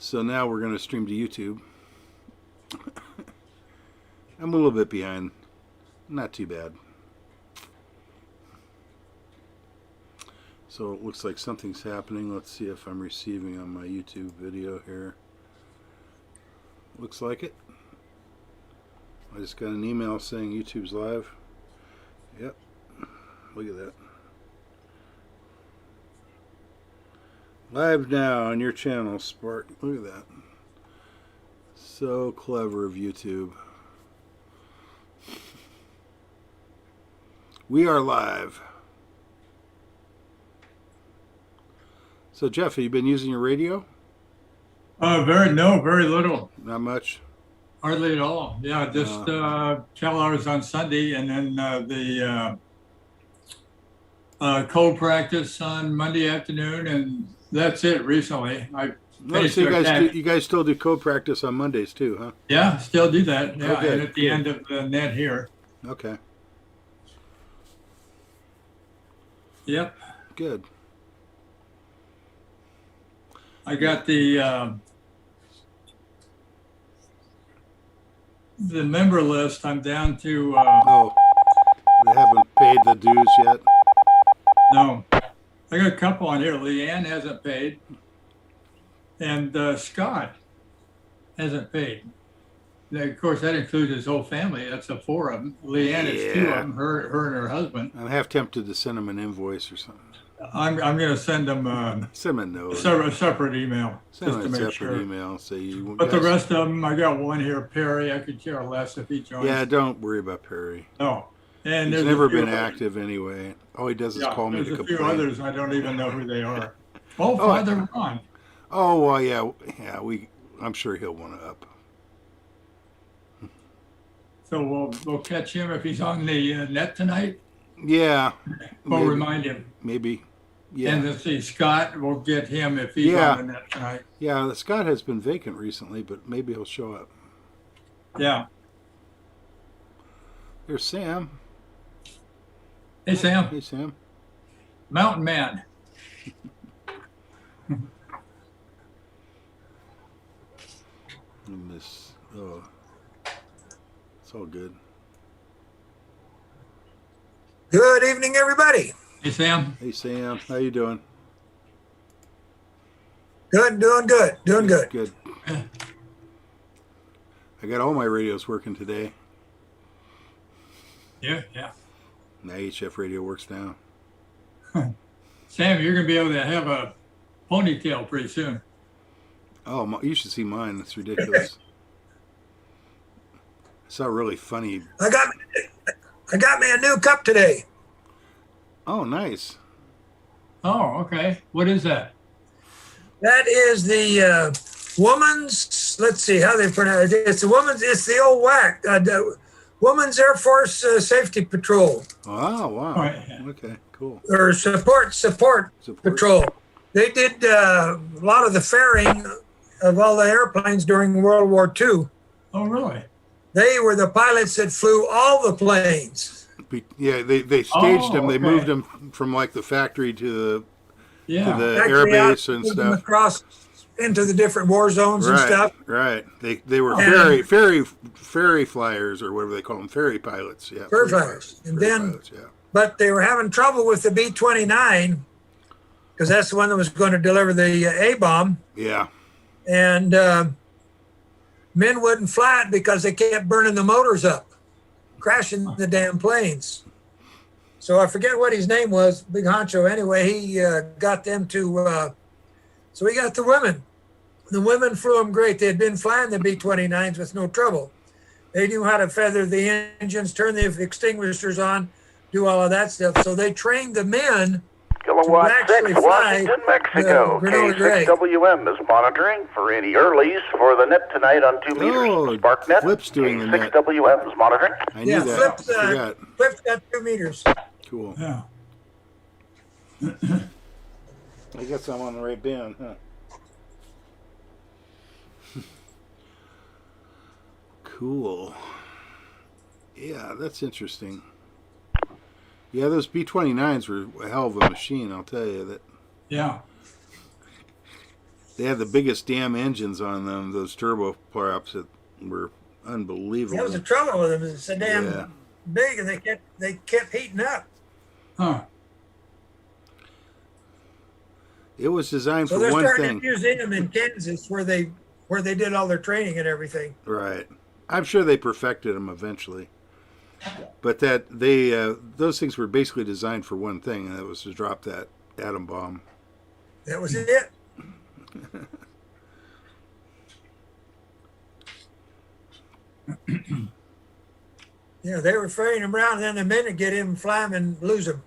So now we're going to stream to YouTube. I'm a little bit behind. Not too bad. So it looks like something's happening. Let's see if I'm receiving on my YouTube video here. Looks like it. I just got an email saying YouTube's live. Yep. Look at that. Live now on your channel, SPARC. Look at that. So clever of YouTube. We are live. So Jeff, have you been using your radio? Very little. Not much? Hardly at all. Yeah, just channel hours on Sunday, and then the co-practice on Monday afternoon, and that's it recently. So you guys still do co-practice on Mondays too, huh? Yeah, still do that. Yeah, okay, and at the end of the net here. Okay. Yep. Good. I got the member list. I'm down to. Oh, they haven't paid the dues yet. No, I got a couple on here. Leanne hasn't paid, and Scott hasn't paid. Now, of course, that includes his whole family. That's a 4 of them. Leanne, it's 2 of them. Her and her husband. I'm half tempted to send them an invoice or something. I'm going to send them a note. A separate email. Send just them to a make separate sure. email. Say you. But the rest of them, I got one here, Perry. I could care less if he joins. Yeah, don't worry about Perry. No. And he's never been active anyway. All he does is call me to complain. There's a few others I don't even know who they are. Oh, Father Ron. Oh, well, yeah. I'm sure he'll want to up. So we'll catch him if he's on the net tonight. Yeah. We'll remind him. Maybe. Yeah. And let's see, Scott, we'll get him if he's on the net tonight. Yeah, Scott has been vacant recently, but maybe he'll show up. Yeah. There's Sam. Hey, Sam. Hey, Sam. Mountain Man. It's all good. Good evening, everybody. Hey, Sam. Hey, Sam. How you doing? Good, doing good, doing good. Good. I got all my radios working today. Yeah. My HF radio works now. Sam, you're going to be able to have a ponytail pretty soon. Oh, you should see mine. It's ridiculous. It's not really funny. I got me a new cup today. Oh, nice. Oh, okay. What is that? That is the woman's. Let's see how they pronounce it. It's the old WAC, the Women's Air Force Safety Patrol. Oh, wow. Oh, yeah. Okay, cool. Or support patrol. They did a lot of the ferrying of all the airplanes during World War II. Oh, really? They were the pilots that flew all the planes. Yeah, they staged them. They moved them from like the factory to the air base and stuff. Across into the different war zones and stuff. Right. They were ferry flyers or whatever they call them, ferry pilots. Yeah. Ferry flyers. And then, but they were having trouble with the B-29 because that's the one that was going to deliver the A-bomb. Yeah. And men wouldn't fly it because they kept burning the motors up, crashing the damn planes. So I forget what his name was, Big Honcho. Anyway, he got them to, so he got the women. The women flew them great. They had been flying the B-29s with no trouble. They knew how to feather the engines, turn the extinguishers on, do all of that stuff. So they trained the men Kilowatt to actually 6, fly Washington, Mexico. K6WM is monitoring for any earlies for the net tonight on 2 meters. SPARC net. Flip's doing the net. K6WM is monitoring. I knew that. Flip's got 2 meters. Cool. Yeah. I guess I'm on the right band, huh? Cool. Yeah, that's interesting. Yeah, those B-29s were a hell of a machine, I'll tell you that. Yeah. They had the biggest damn engines on them, those turboprops that were unbelievable. That was the trouble with them. It's so damn Yeah. big, and they kept heating up. Huh. It was designed So for they're one starting a thing. museum in Kansas where they did all their training and everything. Right. I'm sure they perfected them eventually. But those things were basically designed for one thing, and that was to drop that atom bomb. That was it. Yeah, they were ferrying him around, and then the men would get him and fly him and lose him.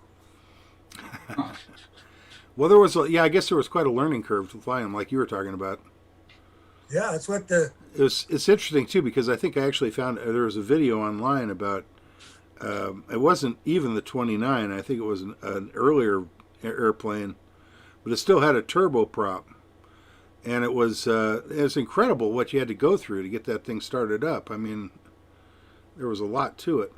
Well, there was, I guess there was quite a learning curve to flying them, like you were talking about. Yeah, that's what It's interesting too, because I think I actually found there was a video online about it wasn't even the 29. I think it was an earlier airplane, but it still had a turboprop, and it was incredible what you had to go through to get that thing started up. I mean, there was a lot to it.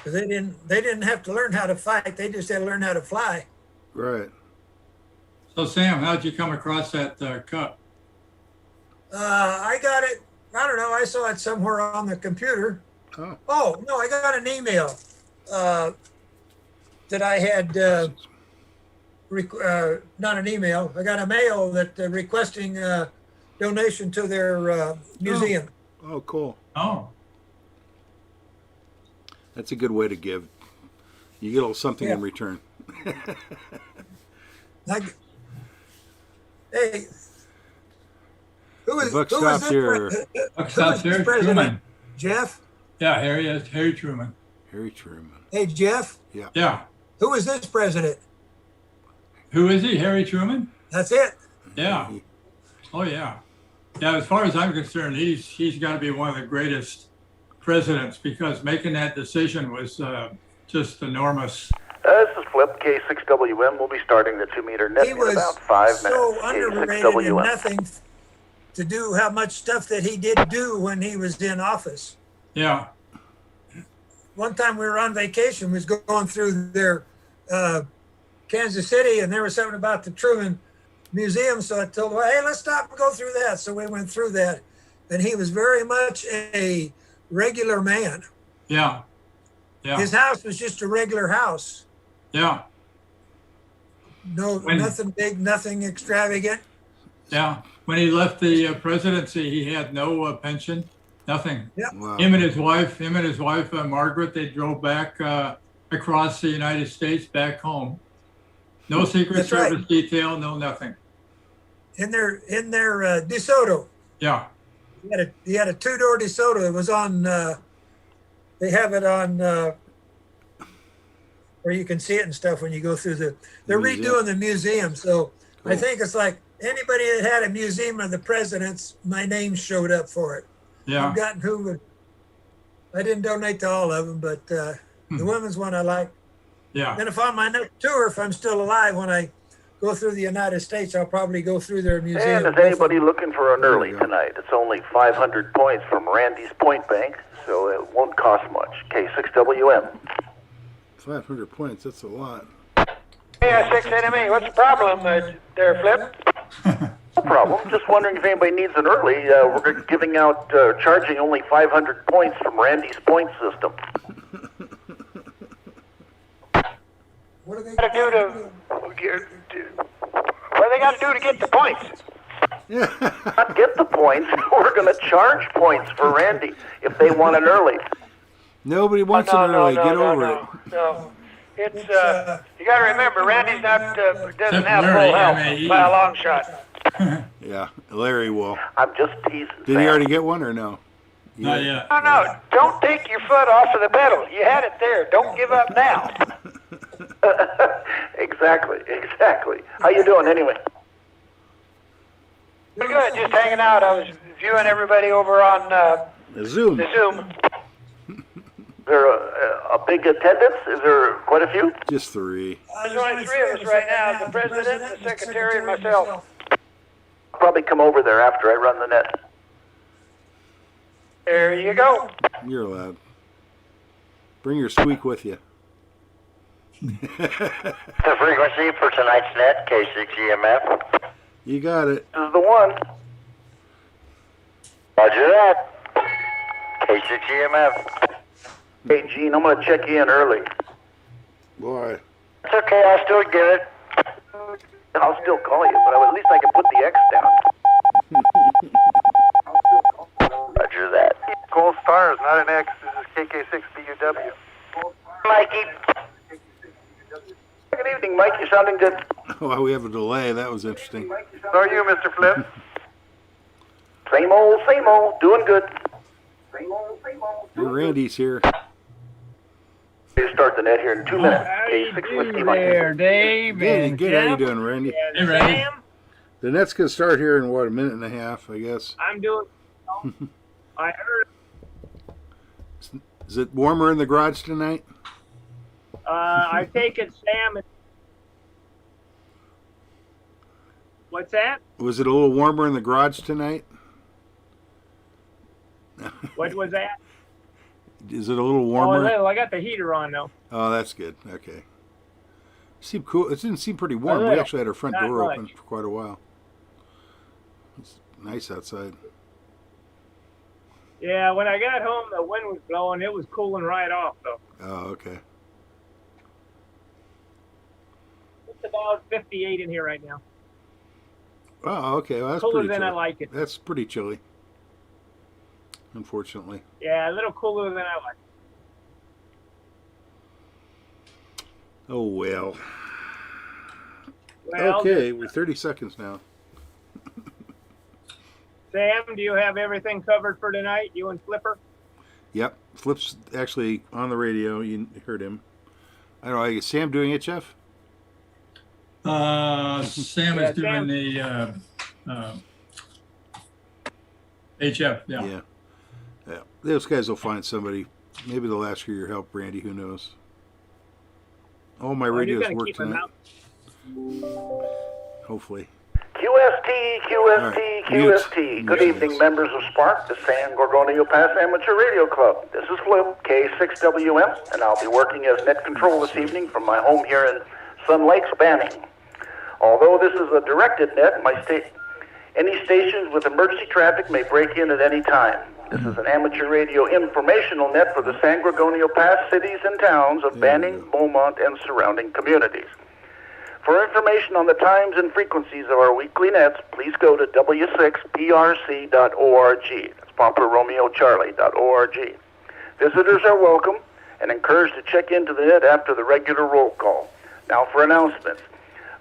because they didn't have to learn how to fight. They just had to learn how to fly. Right. So Sam, how'd you come across that cup? I got it. I don't know. I saw it somewhere on the computer. Oh no, I got an email that I had. Not an email. I got a mail that requesting donation to their museum. Oh, cool. Oh, That's a good way to give. You get a little something in return. Hey, who is The buck who stops is here. Buck stops here. president? Truman. Jeff? Yeah, Harry Truman. Harry Truman. Hey, Jeff? Yeah. Who is this president? Who is he? Harry Truman? That's it. Yeah. Oh yeah. Yeah. As far as I'm concerned, he's got to be one of the greatest presidents, because making that decision was just enormous. This is Flip, K6WM. We'll be starting the 2-meter net He in was about 5 so minutes. underrated and K6WM. nothing to do how much stuff that he did do when he was in office. Yeah. One time we were on vacation, we was going through their Kansas City, and there was something about the Truman Museum. So I told him, hey, let's stop and go through that. So we went through that, and he was very much a regular man. Yeah. Yeah. His house was just a regular house. Yeah. Nothing big, nothing extravagant. Yeah. When he left the presidency, he had no pension, nothing. Yeah. Wow. Him and his wife, Margaret, they drove back across the United States back home. No Secret That's right. Service detail, no nothing. In their DeSoto. Yeah. He had a 2-door DeSoto. It was on. They have it on where you can see it and stuff when you go through They're museum. redoing the museum, so I Cool. think it's like anybody that had a museum of the presidents, my name showed up for it. Yeah. I've gotten I didn't donate to all of them, but the women's one I like. Yeah. And if on my next tour, if I'm still alive, when I go through the United States, I'll probably go through their museum. And is anybody looking for an early There you go. tonight? It's only 500 points from Randy's Point Bank, so it won't cost much. K6WM. 500 points. That's a lot. Hey, 6 enemy, what's the problem there, Flip? No problem. Just wondering if anybody needs an early. We're giving out, charging only 500 points from Randy's point system. What do they What do they got to do to get the points? Not get the points. We're going to charge points for Randy if they want an early. Nobody wants it early. Get over it. No. It's you got to remember, Randy's not doesn't have Larry, full health M.A.E.. by a long shot. Yeah, Larry will. I'm just teasing. Did he already get one or no? Not yet. No, don't take your foot off of the pedal. You had it there. Don't give up now. Exactly. How you doing anyway? Pretty good. Just hanging out. I was viewing everybody over on Zoom. the Zoom. Is there a big attendance? Is there quite a few? Just 3. There's only 3 of us right now: the president, the secretary, and myself. I'll probably come over there after I run the net. There you go. You're allowed. Bring your squeak with you. The frequency for tonight's net, K6EMF. You got it. This is the one. Roger that. K6EMF. Hey, Gene, I'm going to check you in early. Boy. It's okay, I'll still get it. And I'll still call you, but at least I can put the X down. Roger that. Gold Star is not an X. This is KK6BUW. Mikey. Good evening, Mike. You sounding good? Oh, we have a delay. That was interesting. How are you, Mr. Flip? Same old. Doing good. Hey, Randy's here. You start the net here in 2 minutes. How you K6 do Whiskey Mike. there, Dave? Good. and Good. How you Jeff doing, Randy? and Hey, Randy. Sam? The net's gonna start here in what, a minute and a half, I guess. I'm doing. I heard. Is it warmer in the garage tonight? I take it, Sam. What's that? Was it a little warmer in the garage tonight? What was that? Is it a little Oh, warmer? little. I got the heater on though. Oh, that's good. Okay. Seemed cool. It didn't seem pretty warm. A We little. actually had our front Not door much. open for quite a while. It's nice outside. Yeah, when I got home, the wind was blowing. It was cooling right off though. Oh, okay. It's about 58 in here right now. Oh, okay. Well, that's Cooler pretty than I chilly. like it. That's pretty chilly. Unfortunately. Yeah, a little cooler than I like. Oh well. Well, Okay, we're 30 seconds now. Sam, do you have everything covered for tonight? You and Flipper? Yep. Flip's actually on the radio. You heard him. I don't know. Is Sam doing it, Jeff? Sam Yeah, is doing the HF. Yeah. Yeah. Those guys will find somebody. Maybe they'll ask for your help, Randy. Who knows? All my Oh, you're radios gonna work keep them tonight. out. Hopefully. QST. Mute. Good evening, members of SPARC, the San Gorgonio Pass Amateur Radio Club. This is Flip, K6WM, and I'll be working as net control this evening from my home here in Sun Lakes, Banning. Although this is a directed net, any stations with emergency traffic may break in at any time. This is an amateur radio informational net for the San Gorgonio Pass cities and towns of Banning, Beaumont, and surrounding communities. For information on the times and frequencies of our weekly nets, please go to w6prc.org. That's Papa Romeo Charlie.org. Visitors are welcome and encouraged to check into the net after the regular roll call. Now for announcements.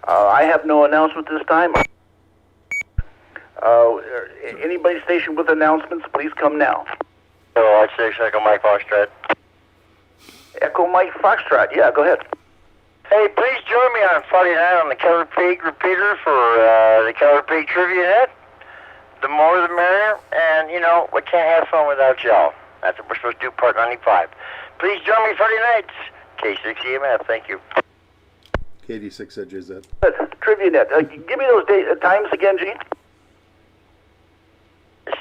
I have no announcement this time. Anybody stationed with announcements, please come now. Hello, I'd say Echo Mike Foxtrot. Echo Mike Foxtrot. Yeah, go ahead. Hey, please join me on Friday night on the Keller Peak repeater for the Keller Peak Trivia Net. The more the merrier, and you know, we can't have fun without y'all. That's what we're supposed to do, part 95. Please join me Friday nights. K6EMF, thank you. KD6 said JZ. Trivia Net. Give me those times again, Gene.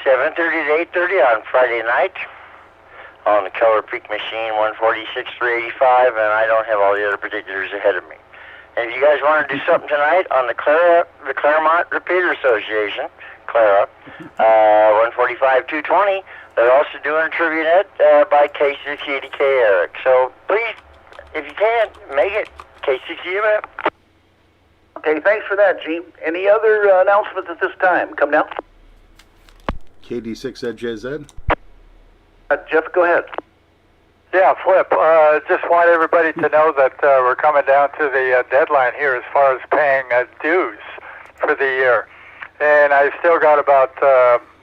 7:30 to 8:30 on Friday night on the Keller Peak machine, 146-385, and I don't have all the other particulars ahead of me. And if you guys want to do something tonight on the Claremont Repeater Association, Clara, 145-220, they're also doing a trivia net by K680K Eric. So please, if you can, make it K6EMF. Okay, thanks for that, Gene. Any other announcements at this time? Come now. KD6 said JZ. Jeff, go ahead. Yeah, Flip. Just want everybody to know that we're coming down to the deadline here as far as paying dues for the year. And I've still got about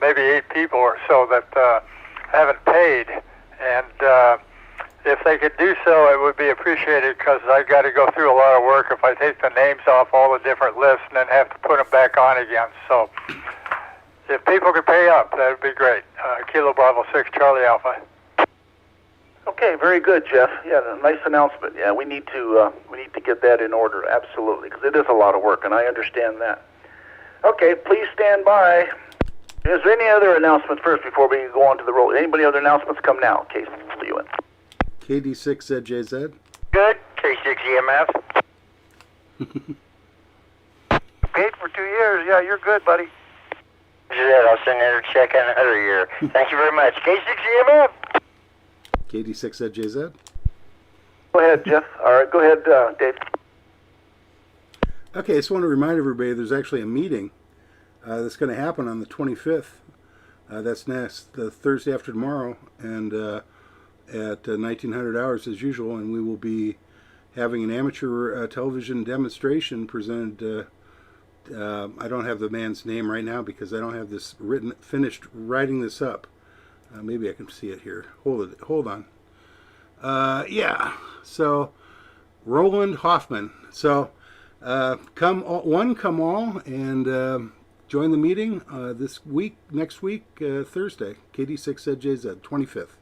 maybe 8 people or so that haven't paid. And if they could do so, it would be appreciated because I've got to go through a lot of work if I take the names off all the different lists and then have to put them back on again. So if people could pay up, that would be great. Kilo Bravo 6, Charlie Alpha. Okay, very good, Jeff. Yeah, nice announcement. Yeah, we need to get that in order, absolutely, because it is a lot of work, and I understand that. Okay, please stand by. Is there any other announcement first before we go on to the roll? Anybody other announcements? Come now, KWN. KD6 said JZ. Good. K6EMF. Paid for 2 years. Yeah, you're good, buddy. I'll send another check on another year. Thank you very much. K6EMF. KD6ZJZ. Go ahead, Jeff. All right, go ahead, Dave. Okay, I just want to remind everybody there's actually a meeting that's going to happen on the 25th. That's next, the Thursday after tomorrow, and at 1900 hours as usual, and we will be having an amateur television demonstration presented. I don't have the man's name right now because I don't have this finished writing this up. Maybe I can see it here. Hold on. Yeah. So Roland Hoffman. So come all, and join the meeting next week, Thursday, KD6ZJZ, 25th.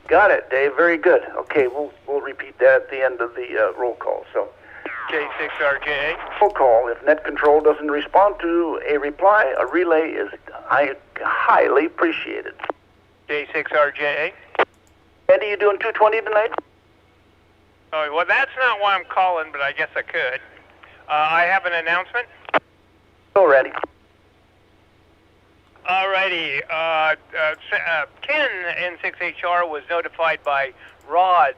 Got it, Dave. Very good. Okay, we'll repeat that at the end of the roll call. So, K6RJA. roll call. If net control doesn't respond to a reply, a relay is highly appreciated. K6RJA. Andy, you doing 220 tonight? Oh, well, that's not why I'm calling, but I guess I could. I have an announcement. Go, Randy. Alrighty. Ken N6HR was notified by Rod's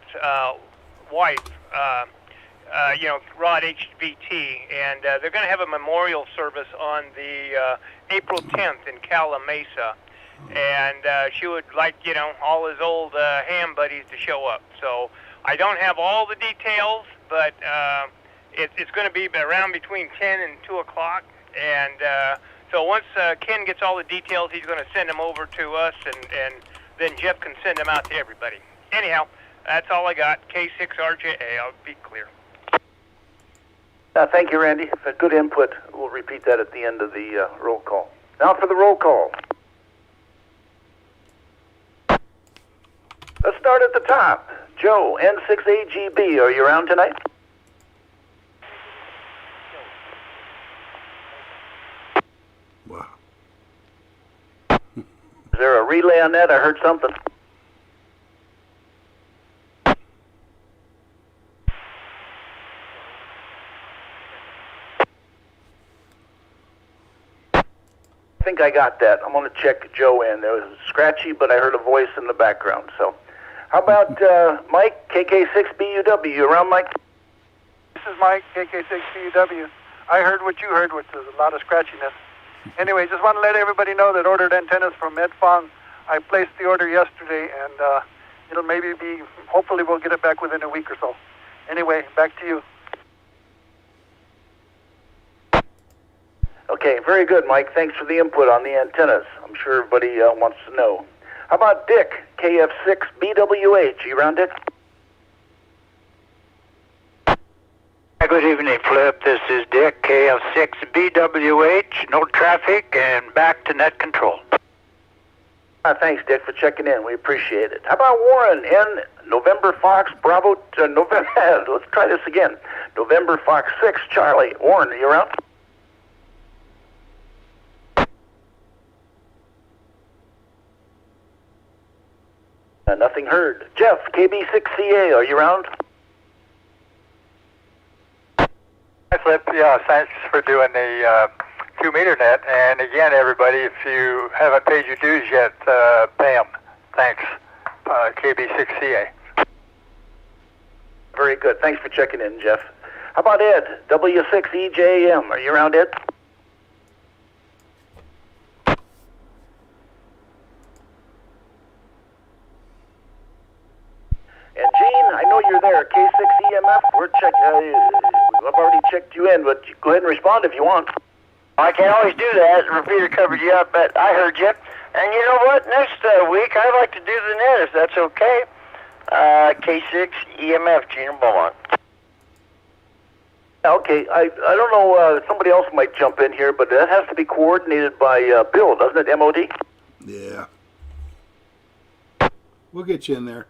wife, Rod HVT, and they're going to have a memorial service on the April 10th in Cala Mesa. And she would like, all his old ham buddies to show up. So I don't have all the details, but it's going to be around between 10 and 2 o'clock. And so once Ken gets all the details, he's going to send them over to us, and then Jeff can send them out to everybody. Anyhow, that's all I got. K6RJA, I'll be clear. Thank you, Randy. For good input. We'll repeat that at the end of the roll call. Now for the roll call. Let's start at the top. Joe, N6AGB, are you around tonight? Wow. Is there a relay on that? I heard something. I think I got that. I'm going to check Joe in. There was scratchy, but I heard a voice in the background. So, how about Mike, KK6BUW? You around, Mike? This is Mike, KK6CUW. I heard what you heard, which is a lot of scratchiness. Anyway, just want to let everybody know that ordered antennas from Medfong. I placed the order yesterday, and it'll maybe be, hopefully we'll get it back within a week or so. Anyway, back to you. Okay, very good, Mike. Thanks for the input on the antennas. I'm sure everybody wants to know. How about Dick, KF6BWH? You around, Dick? Good evening, Flip. This is Dick, KF6BWH. No traffic and back to net control. Thanks, Dick, for checking in. We appreciate it. How about Warren, N, November Fox, Bravo, November, let's try this again. November Fox 6, Charlie. Warren, are you around? Nothing heard. Jeff, KB6CA, are you around? Hi, Flip. Yeah, thanks for doing the 2-meter net. And again, everybody, if you haven't paid your dues yet, pay them. Thanks. KB6CA. Very good. Thanks for checking in, Jeff. How about Ed, W6EJM? Are you around, Ed? And Gene, I know you're there. K6EMF, I've already checked you in, but go ahead and respond if you want. I can't always do that. The repeater covered you up, but I heard you. And you know what? Next week, I'd like to do the net, if that's okay. K6EMF, Gene Beaumont. Okay, I don't know, somebody else might jump in here, but that has to be coordinated by Bill, doesn't it, MOD? Yeah. We'll get you in there.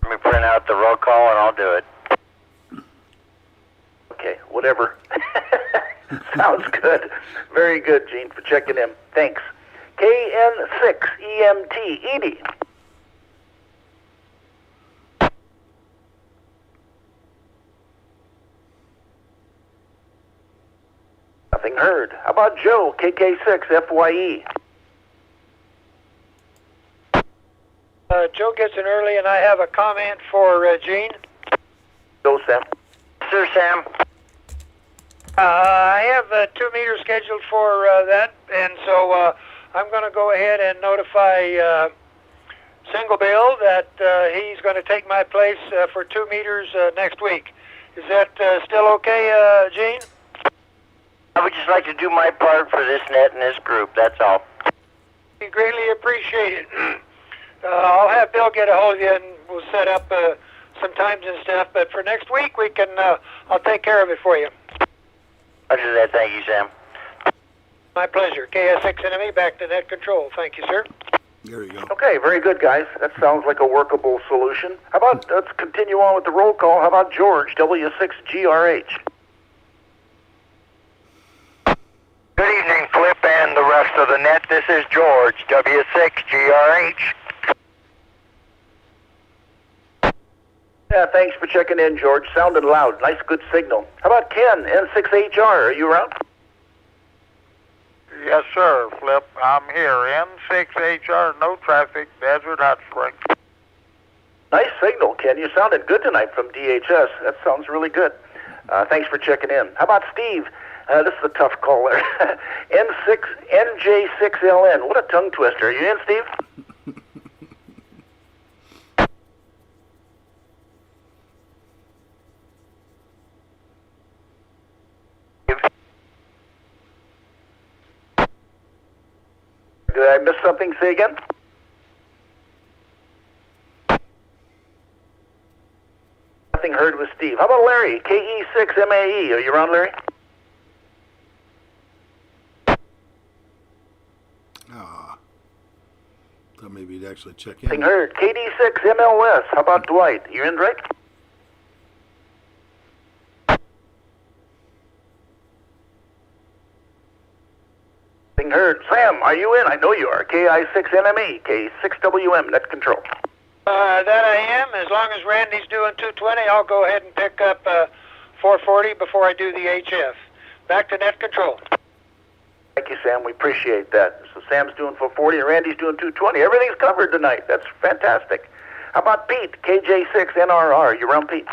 Let me print out the roll call, and I'll do it. Okay, whatever. Sounds good. Very good, Gene, for checking in. Thanks. KN6EMT, Edie. Nothing heard. How about Joe, KK6FYE? Joe gets in early, and I have a comment for Gene. Go, Sam. Sir Sam. I have 2 meters scheduled for that, and so I'm going to go ahead and notify Single Bill that he's going to take my place for 2 meters next week. Is that still okay, Gene? I would just like to do my part for this net and this group, that's all. We greatly appreciate it. I'll have Bill get a hold of you, and we'll set up some times and stuff, but for next week, we can. I'll take care of it for you. Roger that, thank you, Sam. My pleasure. KS6 Enemy, back to net control. Thank you, sir. There you go. Okay, very good, guys. That sounds like a workable solution. How about, let's continue on with the roll call. How about George, W6GRH? Good evening, Flip, and the rest of the net. This is George, W6GRH. Yeah, thanks for checking in, George. Sounded loud. Nice, good signal. How about Ken, N6HR? Are you around? Yes, sir, Flip. I'm here. N6HR, no traffic, Desert Hot Springs. Nice signal, Ken. You sounded good tonight from DHS. That sounds really good. Thanks for checking in. How about Steve? This is a tough caller. NJ6LN. What a tongue twister. Are you in, Steve? Did I miss something? Say again? Nothing heard with Steve. How about Larry? KE6MAE. Are you around, Larry? Thought maybe you'd actually check in. Nothing heard. KD6MLS. How about Dwight? You in, Dwight? Nothing heard. Sam, are you in? I know you are. KI6NME, K6WM, net control. That I am. As long as Randy's doing 220, I'll go ahead and pick up 440 before I do the HF. Back to net control. Thank you, Sam. We appreciate that. So Sam's doing 440 and Randy's doing 220. Everything's covered tonight. That's fantastic. How about Pete, KJ6NRR? You around, Pete?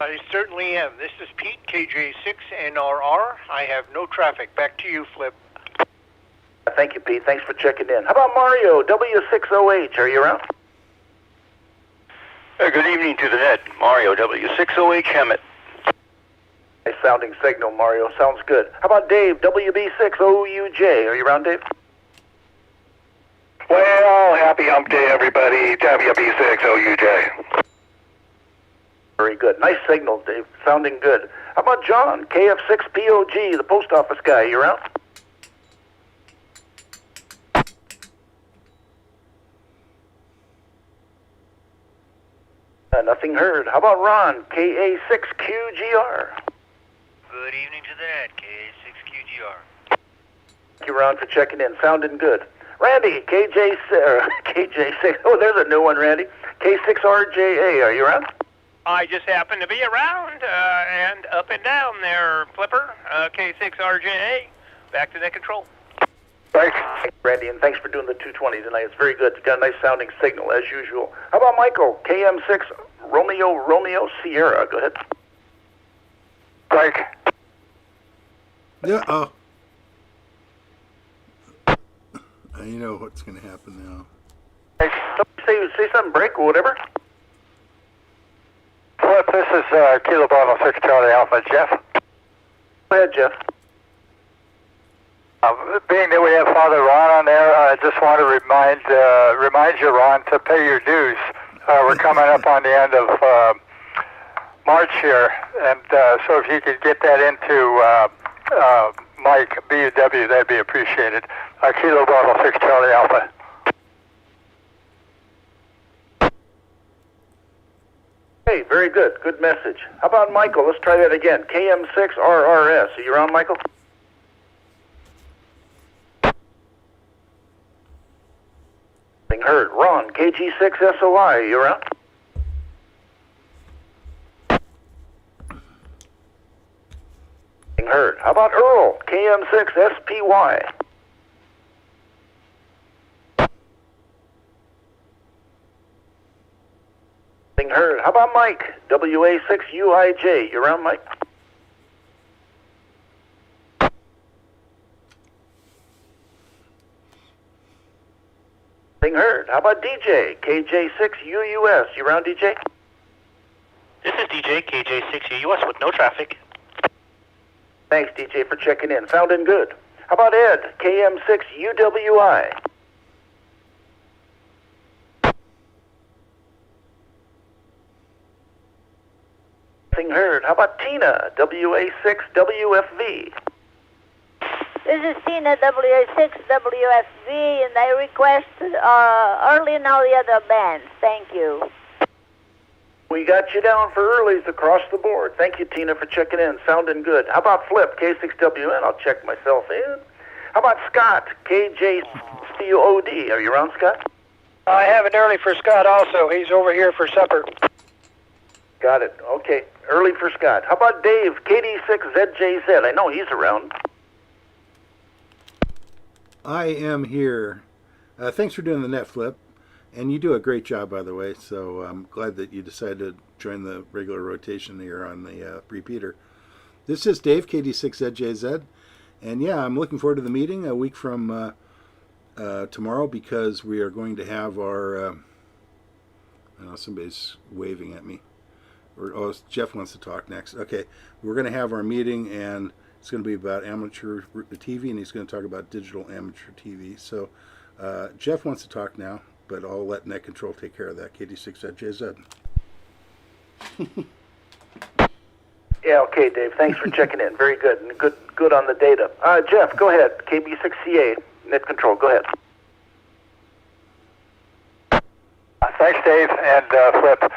I certainly am. This is Pete, KJ6NRR. I have no traffic. Back to you, Flip. Thank you, Pete. Thanks for checking in. How about Mario, W6OH? Are you around? Good evening to the net. Mario, W6OH Hemet. Nice sounding signal, Mario. Sounds good. How about Dave, WB6OUJ? Are you around, Dave? Well, happy hump day, everybody. WB6OUJ. Very good. Nice signal, Dave. Sounding good. How about John, KF6POG, the post office guy? You around? Nothing heard. How about Ron, KA6QGR? Good evening to the net, KA6QGR. Thank you, Ron, for checking in. Sounding good. Randy, KJ6. Oh, there's a new one, Randy. K6RJA. Are you around? I just happen to be around and up and down there, Flipper. K6RJA. Back to net control. Thanks, Randy, and thanks for doing the 220 tonight. It's very good. It's got a nice sounding signal, as usual. How about Michael, KM6 Romeo Sierra? Go ahead. Frank. Yeah, you know what's going to happen now. Hey, say something, break or whatever. Flip, this is Kilo Bravo 6 Charlie Alpha, Jeff. Go ahead, Jeff. Being that we have Father Ron on there, I just want to remind you, Ron, to pay your dues. We're coming up on the end of March here, and so if you could get that into Mike, BUW, that'd be appreciated. Kilo Bravo 6 Charlie Alpha. Hey, very good. Good message. How about Michael? Let's try that again. KM6RRS. Are you around, Michael? Heard. Ron, KG6SOI. Are you around? Heard. How about Earl, KM6SPY? Heard. How about Mike, WA6UIJ? You around, Mike? Heard. How about DJ, KJ6UUS? You around, DJ? This is DJ, KJ6UUS with no traffic. Thanks, DJ, for checking in. Sounding good. How about Ed, KM6UWI? Heard. How about Tina, WA6WFV? This is Tina, WA6WFV, and I request Early and all the other bands. Thank you. We got you down for earlies across the board. Thank you, Tina, for checking in. Sounding good. How about Flip, K6WN? I'll check myself in. How about Scott, KJCOD? Are you around, Scott? I have an early for Scott also. He's over here for supper. Got it. Okay. Early for Scott. How about Dave, KD6ZJZ? I know he's around. I am here. Thanks for doing the net flip. And you do a great job, by the way, so I'm glad that you decided to join the regular rotation here on the repeater. This is Dave, KD6ZJZ, and yeah, I'm looking forward to the meeting a week from tomorrow, because we are going to have our, I know somebody's waving at me, oh, Jeff wants to talk next. Okay, we're going to have our meeting, and it's going to be about amateur TV, and he's going to talk about digital amateur TV. So Jeff wants to talk now, but I'll let Net Control take care of that. KD6ZJZ. Yeah, okay, Dave. Thanks for checking in. Very good. And good on the data. Jeff, go ahead. KB6CA, Net Control. Go ahead. Thanks, Dave and Flip.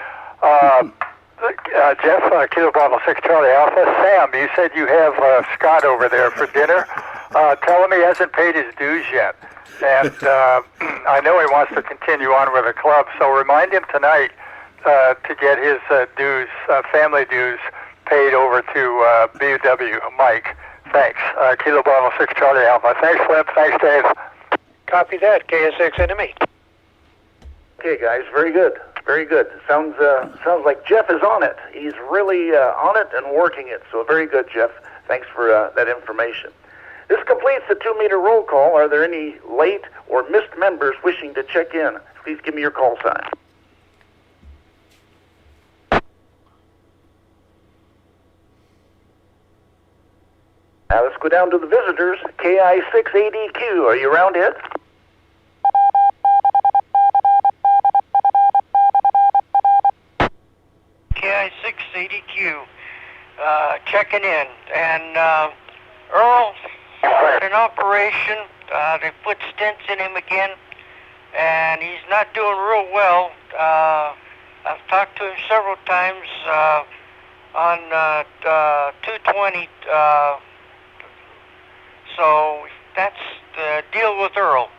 Jeff, Kilo Bravo 6 Charlie Alpha. Sam, you said you have Scott over there for dinner. Tell him he hasn't paid his dues yet. And I know he wants to continue on with the club, so remind him tonight to get his dues, family dues, paid over to BW, Mike. Thanks. Kilo Bravo 6 Charlie Alpha. Thanks, Flip. Thanks, Dave. Copy that, KS6 enemy. Okay, guys. Very good. Very good. Sounds like Jeff is on it. He's really on it and working it. So very good, Jeff. Thanks for that information. This completes the 2-meter roll call. Are there any late or missed members wishing to check in? Please give me your call sign. Now let's go down to the visitors. KI6ADQ. Are you around, Ed? KI6ADQ. Checking in. And Earl, an operation. They put stents in him again, and he's not doing real well. I've talked to him several times on 220. So that's the deal with Earl.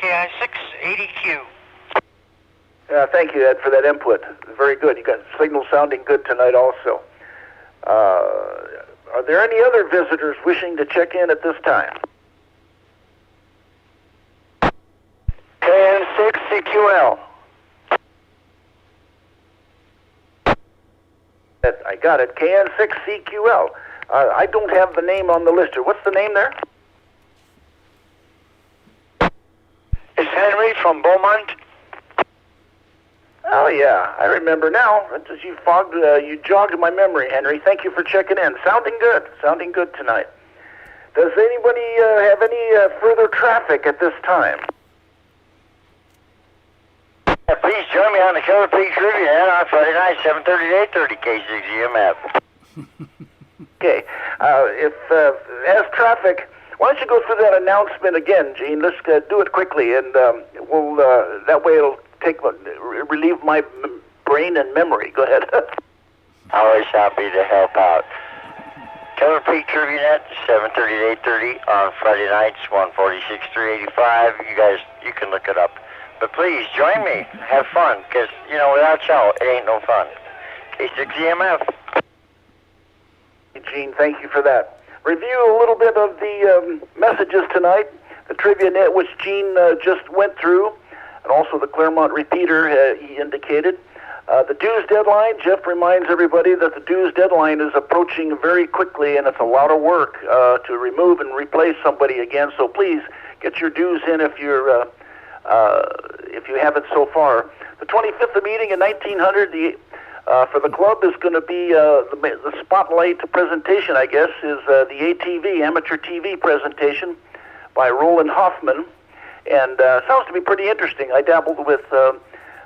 KI6ADQ. Thank you, Ed, for that input. Very good. You got signal sounding good tonight also. Are there any other visitors wishing to check in at this time? KN6CQL. I got it. KN6CQL. I don't have the name on the lister. What's the name there? It's Henry from Beaumont. Oh, yeah. I remember now. You jogged my memory, Henry. Thank you for checking in. Sounding good. Sounding good tonight. Does anybody have any further traffic at this time? Please join me on the Killer Pig Trivia on Friday night, 7:30 to 8:30, K6EMF. Okay. As traffic, why don't you go through that announcement again, Gene? Let's do it quickly, and we'll that way it'll relieve my brain and memory. Go ahead. Always happy to help out. Killer Pig Trivia Net, 7:30 to 8:30 on Friday nights, 146 385. You guys, you can look it up. But please join me. Have fun, because, without y'all, it ain't no fun. K6EMF. Gene, thank you for that. review a little bit of the messages tonight. The trivia net, which Gene just went through, and also the Claremont repeater, he indicated. The dues deadline, Jeff reminds everybody that the dues deadline is approaching very quickly, and it's a lot of work to remove and replace somebody again. So please get your dues in if you haven't so far. The 25th meeting in 1900 for the club is going to be the spotlight presentation, I guess, is the ATV, Amateur TV presentation by Roland Hoffman. And sounds to be pretty interesting. I dabbled with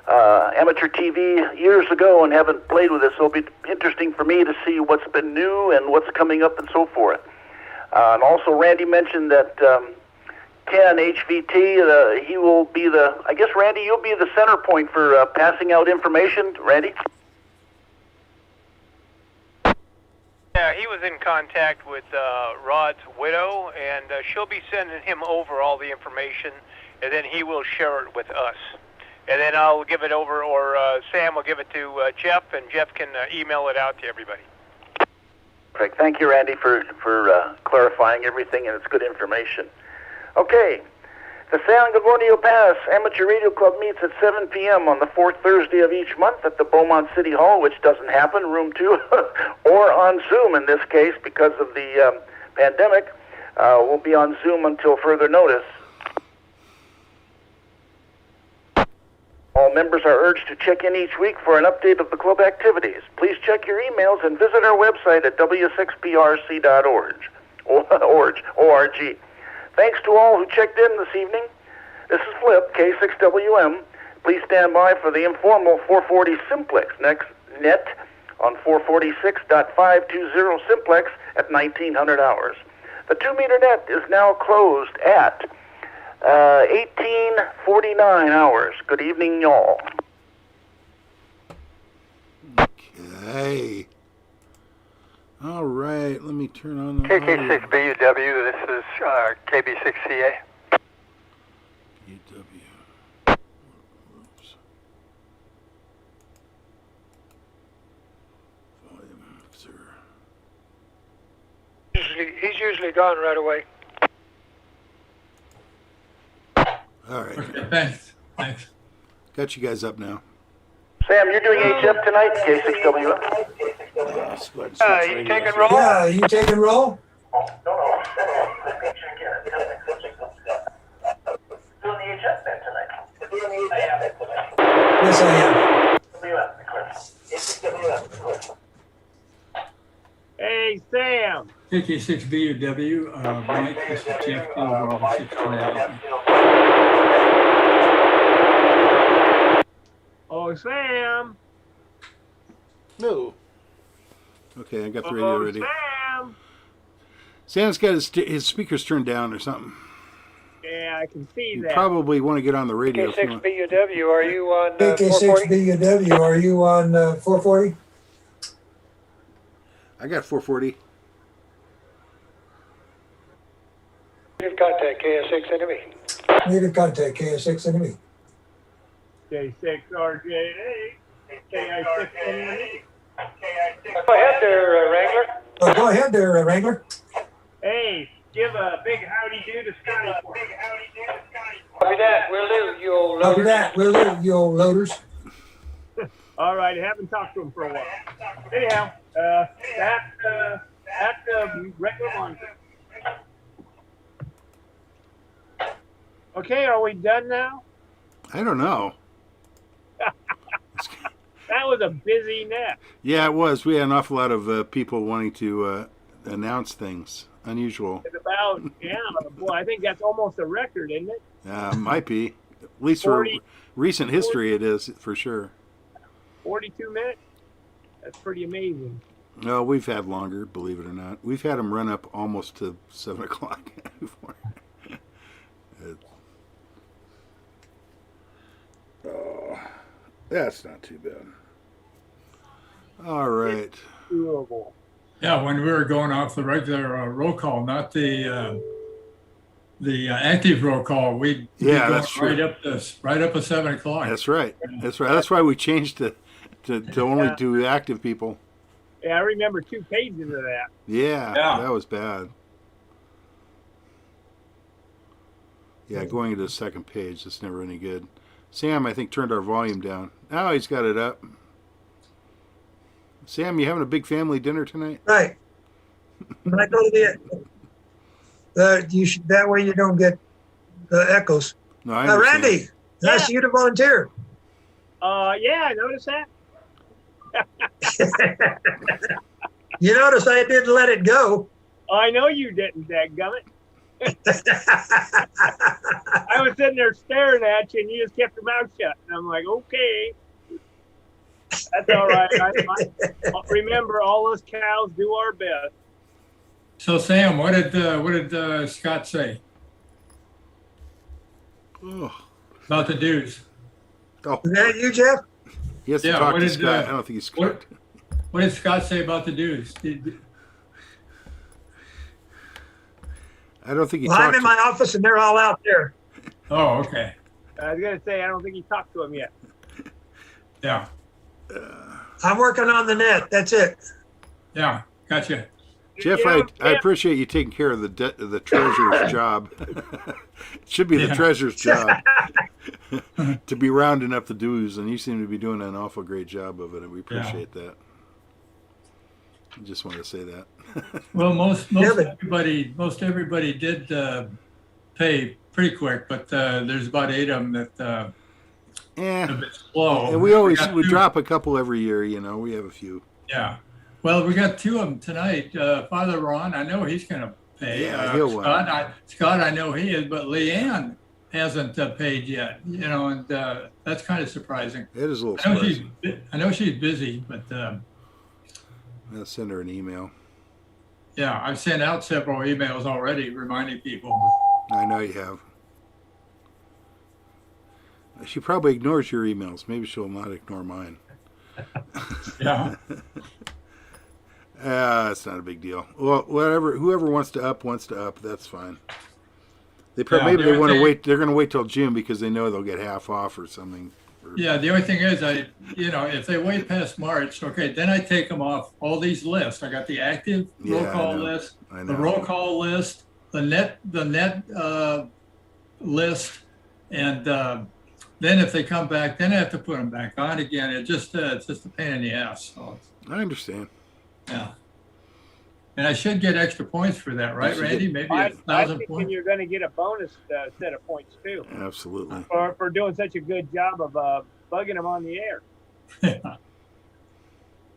amateur TV years ago and haven't played with it, so it'll be interesting for me to see what's been new and what's coming up and so forth. And also, Randy mentioned that Ken, HVT, he will be I guess, Randy, you'll be the center point for passing out information. Randy? Yeah, he was in contact with Rod's widow, and she'll be sending him over all the information, and then he will share it with us. And then I'll give it over, or Sam will give it to Jeff, and Jeff can email it out to everybody. Great. Thank you, Randy, for clarifying everything, and it's good information. Okay. The San Gorgonio Pass Amateur Radio Club meets at 7 p.m. on the fourth Thursday of each month at the Beaumont City Hall, which doesn't happen, room 2, or on Zoom in this case because of the pandemic. We'll be on Zoom until further notice. All members are urged to check in each week for an update of the club activities. Please check your emails and visit our website at w6prc.org. O-R-G. Thanks to all who checked in this evening. This is Flip, K6WM. Please stand by for the informal 440 Simplex next net on 446.520 Simplex at 1900 hours. The 2-meter net is now closed at 1849 hours. Good evening, y'all. Okay. All right, let me turn on the KK6BUW, this is KB6CA. UW. Oops. Volume mixer. He's usually gone right away. All right. Okay, thanks. Thanks. Got you guys up now. Sam, you're doing HF tonight, K6WM? Let's go ahead and switch You radios. taking roll? Yeah, you taking roll? No. Let me check in. Doing the HF then tonight. Yes, I am. Hey, Sam. KK6BUW, Mike, this is Jeff Gilbert, 628. Oh, Sam. No. Okay, I got the radio ready. Sam. Sam's got his speakers turned down or something. Yeah, I can see You that. probably want to get on the radio. if you want. K6BUW, are you on 440? KK6BUW, are you on 440? I got 440. You've contact KS6 enemy. Native contact, KS6 enemy. K6RJ8, KI6 enemy. Go ahead there, Wrangler. Go ahead there, Wrangler. Hey, give a big howdy do to Scotty for me. Copy that. Will do, you old Copy loader. that, will do, you old loaders. All right, I haven't talked to him for a while. Anyhow, back to regular one. Okay, are we done now? I don't know. That was a busy net. Yeah, it was. We had an awful lot of people wanting to announce things. Unusual. It's about, yeah, boy, I think that's almost a record, isn't it? Might be. At least 40, for recent history, it is, for sure. 42 minutes? That's pretty amazing. No, we've had longer, believe it or not. We've had them run up almost to 7 o'clock before. Oh, that's not too bad. All right. Doable. Yeah, when we were going off the regular roll call, not the active roll call, we'd be going that's true. right up to 7 o'clock. That's right. That's right. That's why we changed to only do active people. Yeah, I remember 2 pages of that. Yeah, Yeah. that was bad. Yeah, going to the second page, that's never any good. Sam, I think, turned our volume down. Now he's got it up. Sam, you having a big family dinner tonight? Right. When I go to you should, that way you don't get echoes. No, I understand. Randy, nice of you to volunteer. Yeah, I noticed that. You notice I didn't let it go. I know you didn't, dadgummit. I was sitting there staring at you, and you just kept your mouth shut. And I'm like, okay. That's all right. I remember, all us cows do our best. So Sam, what did Scott say about the dues? Oh, Is that you, Jeff? he has to Yeah, talk what to did, Scott. I don't think he's Scott. What did Scott say about the dues? I don't think he Well, talked I'm in to my office and they're all out there. Oh, okay. I was going to say, I don't think he talked to him yet. Yeah. I'm working on the net. That's it. Yeah. Gotcha. Jeff, I appreciate you taking care of the treasurer's job. It should be the treasurer's job to be rounding up the dues, and you seem to be doing an awful great job of it, and we appreciate that. I just wanted to say that. Well, most everybody did pay pretty quick, but there's about 8 of them that a bit slow. And we drop a couple every year. You know, we have a few. Yeah. Well, we got 2 of them tonight. Father Ron, I know he's going to pay. Yeah, he'll Scott, I know he is, but Leanne hasn't paid yet. You know, and that's kind of surprising. It is a little surprising. I know she's busy, but I'll send her an email. yeah, I've sent out several emails already reminding people. I know you have. She probably ignores your emails. Maybe she'll not ignore mine. Yeah. It's not a big deal. Well, whoever wants to up, that's fine. They probably they want to wait. They're going to wait till June because they know they'll get half off or something. Yeah, the only thing is, if they wait past March, okay, then I take them off all these lists. I got the active roll call list, the roll call list, the net list, and then if they come back, then I have to put them back on again. It's just a pain in the ass. So I understand. Yeah. And I should get extra points for that, right, Randy? Maybe 1,000 points. You're going to get a bonus set of points too. Absolutely. For doing such a good job of bugging them on the air. Yeah.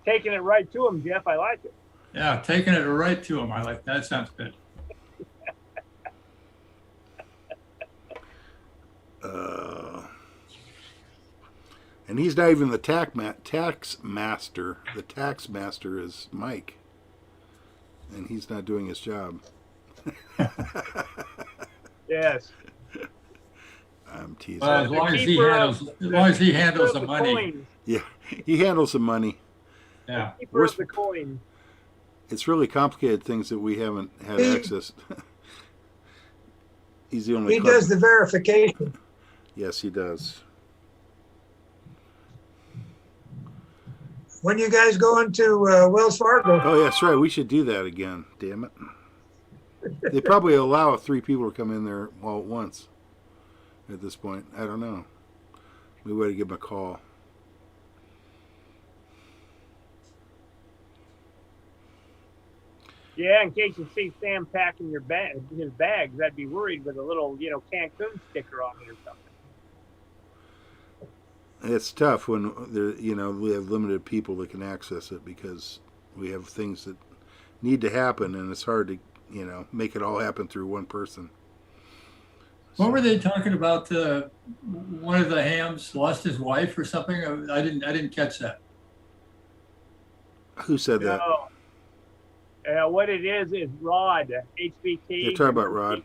Taking it right to them, Jeff. I like it. Yeah, taking it right to them. I like that. Sounds good. And he's not even the tax master. The tax master is Mike. And he's not doing his job. Yes. I'm teasing. Well, as long as he handles the money. Coins. Yeah, he handles the money. Yeah. Keeper of the coin. It's really complicated things that we haven't had access. He's the only. He does the verification. Yes, he does. When you guys going to Wells Fargo? Oh, yeah, that's right. We should do that again. Damn it. They probably allow 3 people to come in there all at once at this point. I don't know. We ought to give them a call. Yeah, in case you see Sam packing his bags, I'd be worried with a little, Cancun sticker on it or something. It's tough when we have limited people that can access it because we have things that need to happen, and it's hard to, make it all happen through one person. What were they talking about? One of the hams lost his wife or something? I didn't catch that. Who said that? What it is Rod, HBT. You're talking about Rod.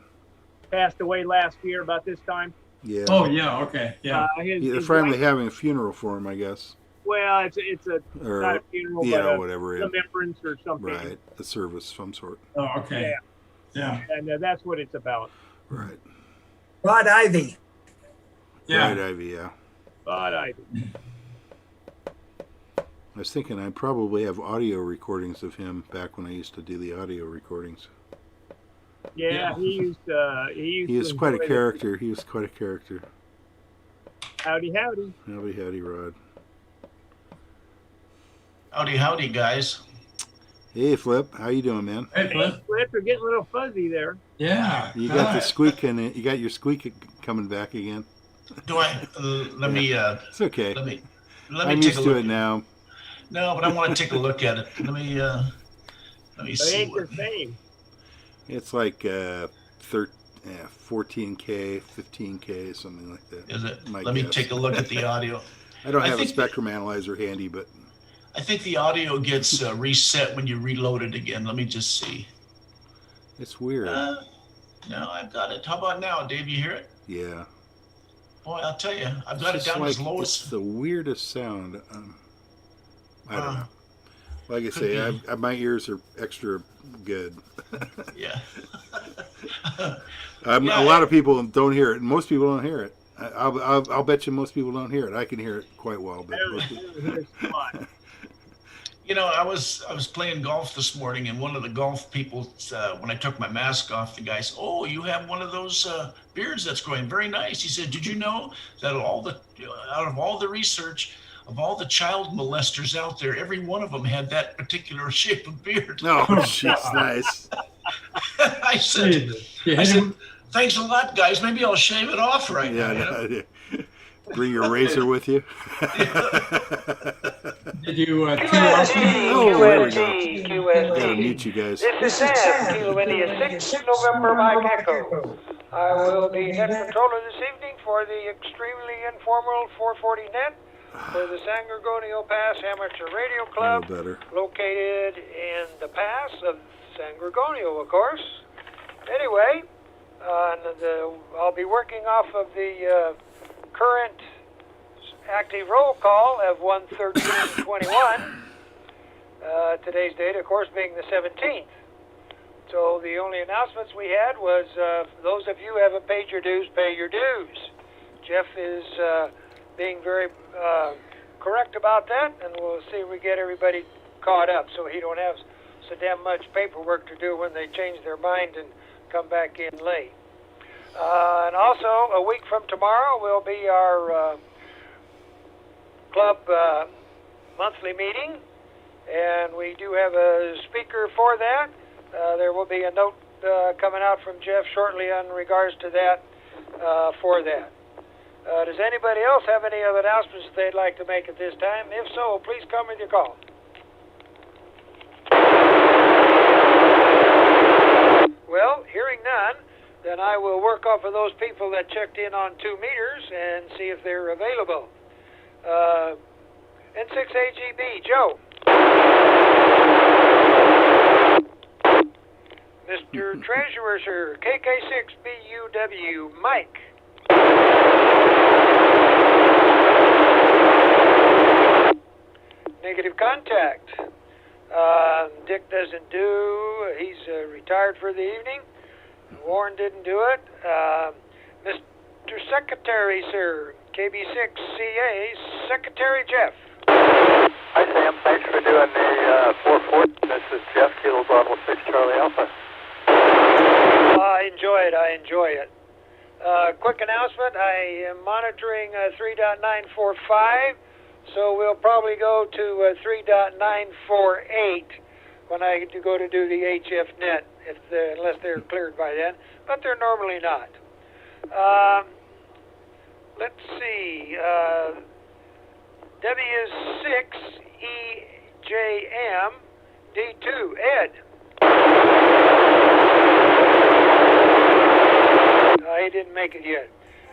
Passed away last year about this time. Yeah. Oh, yeah, okay, yeah. They're finally having a funeral for him, I guess. Well, it's not a funeral, but whatever remembrance or something. Right, a service of some sort. Oh, okay. Yeah. And that's what it's about. Right. Rod Ivy. Yeah. Rod Ivy, yeah. Rod Ivy. I was thinking I probably have audio recordings of him back when I used to do the audio recordings. Yeah, he is quite a character. He was quite a character. Howdy, howdy. Howdy, howdy, Rod. Howdy, howdy, guys. Hey, Flip. How you doing, man? Hey, Flip. Flip, you're getting a little fuzzy there. Yeah. You got the squeak in it. You got your squeak coming back again. Do I? Let me. It's okay. Let me I'm take used a to look. it now. No, but I want to take a look at it. Let me It see. ain't the same. It's like 14K, 15K, something like that. Is it? My Let me guess. take a look at the audio. I don't have a think spectrum analyzer handy, but I think the audio gets reset when you reload it again. Let me just see. it's weird. No, I've got it. How about now, Dave? You hear it? Yeah. Boy, I'll tell you, I've got it It's down like, as low it's as. the weirdest sound. I don't know. Like I could say, be. my ears are extra good. Yeah. A lot of people don't hear it, and most people don't hear it. I'll bet you most people don't hear it. I can hear it quite well, but most people... You know, I was playing golf this morning, and one of the golf people, when I took my mask off, the guy said, "Oh, you have one of those beards that's growing. Very nice." He said, "Did you know that out of all the research of all the child molesters out there, every one of them had that particular shape of beard?" Oh, jeez, nice. I said, "Thanks a lot, guys. Maybe I'll shave it off right now." Yeah. Bring your razor with you. Did you Oh, there we go. Gotta mute you guys. This is Sam, Kilo India 6, November Mike Echo. I will be net controller this evening for the extremely informal 440 net for the San Gorgonio Pass Amateur Radio Club, located in the pass of San Gorgonio, of course. Anyway, I'll be working off of the current active roll call of 11321. Today's date, of course, being the 17th. So the only announcements we had was those of you who haven't paid your dues, pay your dues. Jeff is being very correct about that, and we'll see if we get everybody caught up so he don't have so damn much paperwork to do when they change their mind and come back in late. And also, a week from tomorrow will be our club monthly meeting, and we do have a speaker for that. There will be a note coming out from Jeff shortly in regards to that for that. Does anybody else have any other announcements they'd like to make at this time? If so, please come with your call. Well, hearing none, then I will work off of those people that checked in on 2 meters and see if they're available. N6AGB, Joe. Mr. Treasurer, sir, KK6BUW, Mike. Negative contact. Dick doesn't do. He's retired for the evening. Warren didn't do it. Mr. Secretary, sir, KB6CA, Secretary Jeff. Hi, Sam. Thanks for doing the 440. This is Jeff, Kilo Bravo 6 Charlie Alpha. I enjoy it. Quick announcement, I am monitoring 3.945, so we'll probably go to 3.948 when I go to do the HF net, unless they're cleared by then, but they're normally not. Let's see, W6EJM D2, Ed. He didn't make it yet.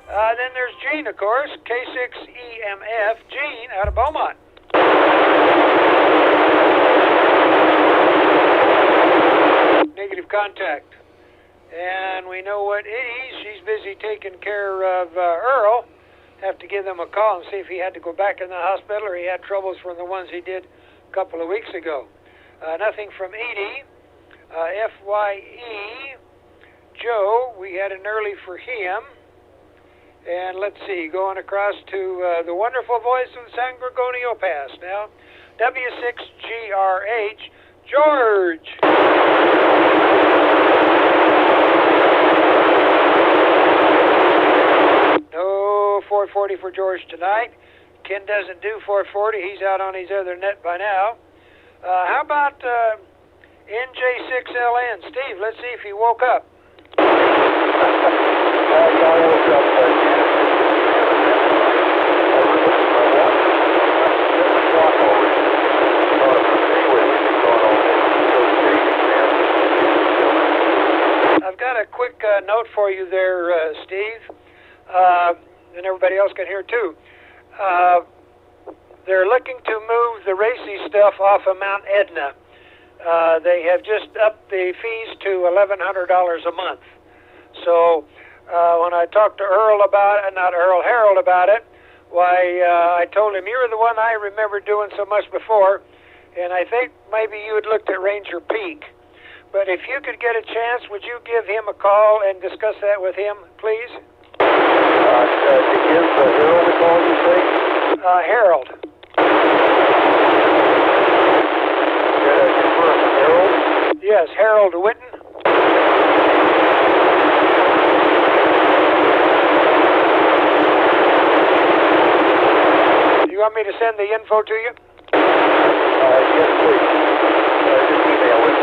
Then there's Gene, of course, K6EMF, Gene, out of Beaumont. Negative contact. And we know what she's busy taking care of Earl. Have to give them a call and see if he had to go back in the hospital or he had troubles from the ones he did a couple of weeks ago. Nothing from Edie. FYE, Joe, we had an early for him. And let's see, going across to the wonderful voice of the San Gorgonio Pass now. W6GRH, George. No 440 for George tonight. Ken doesn't do 440. He's out on his other net by now. How about NJ6LN? Steve, let's see if he woke up. I've got a quick note for you there, Steve, and everybody else can hear too. They're looking to move the racy stuff off of Mount Edna. They have just upped the fees to $1,100 a month. So when I talked to Harold about it, why, I told him, you were the one I remember doing so much before, and I think maybe you had looked at Ranger Peak. But if you could get a chance, would you give him a call and discuss that with him, please? Harold a call, you say? Harold. Harold? Yes, Harold Witten. You want me to send the info to you? Yes, please. Just email it.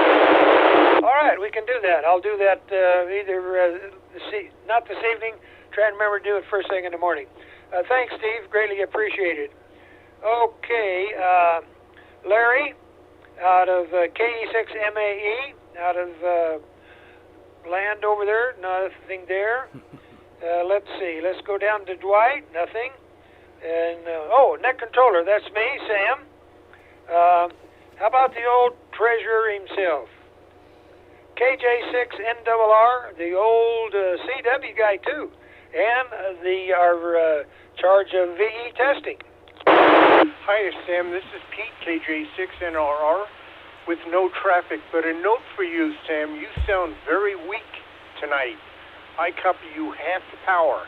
All right, we can do that. I'll do that either not this evening. Try and remember to do it first thing in the morning. Thanks, Steve. Greatly appreciated. Okay, Larry, out of KE6MAE, out of land over there, nothing there. Let's see. Let's go down to Dwight. Nothing. And net controller. That's me, Sam. How about the old treasurer himself? KJ6NRR, the old CW guy too, and our charge of VE testing. Hi, Sam. This is Pete, KJ6NRR, with no traffic. But a note for you, Sam. You sound very weak tonight. I copy you half power.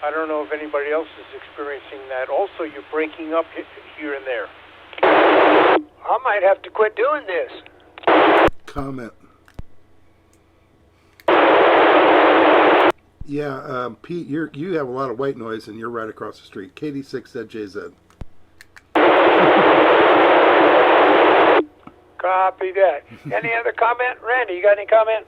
I don't know if anybody else is experiencing that. Also, you're breaking up here and there. I might have to quit doing this. Comment. Yeah, Pete, you have a lot of white noise, and you're right across the street. KD6ZJZ. Copy that. Any other comment? Randy, you got any comment?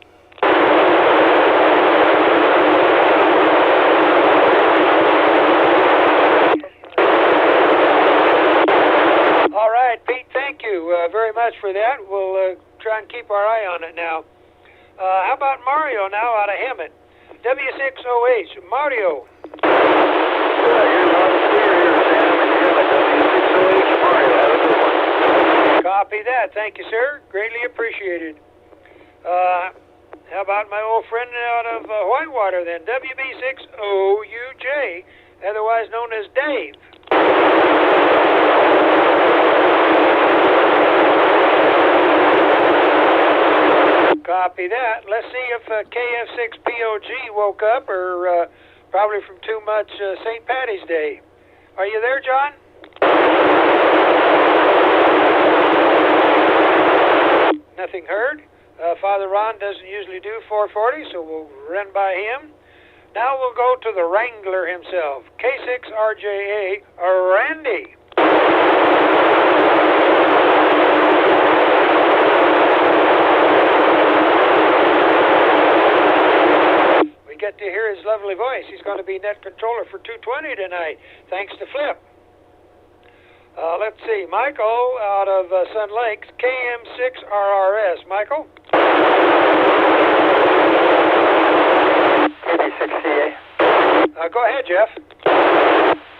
All right, Pete, thank you very much for that. We'll try and keep our eye on it now. How about Mario now out of Hemet? W6OH, Mario. Copy that. Thank you, sir. Greatly appreciated. How about my old friend out of Whitewater then? WB6OUJ, otherwise known as Dave. Copy that. Let's see if KF6POG woke up, or probably from too much St. Patty's Day. Are you there, John? Nothing heard. Father Ron doesn't usually do 440, so we'll run by him. Now we'll go to the Wrangler himself, K6RJA, Randy. Get to hear his lovely voice. He's going to be net controller for 220 tonight, thanks to Flip. Let's see, Michael out of Sun Lakes, KM6RRS. Michael? KD6CA. Go ahead, Jeff.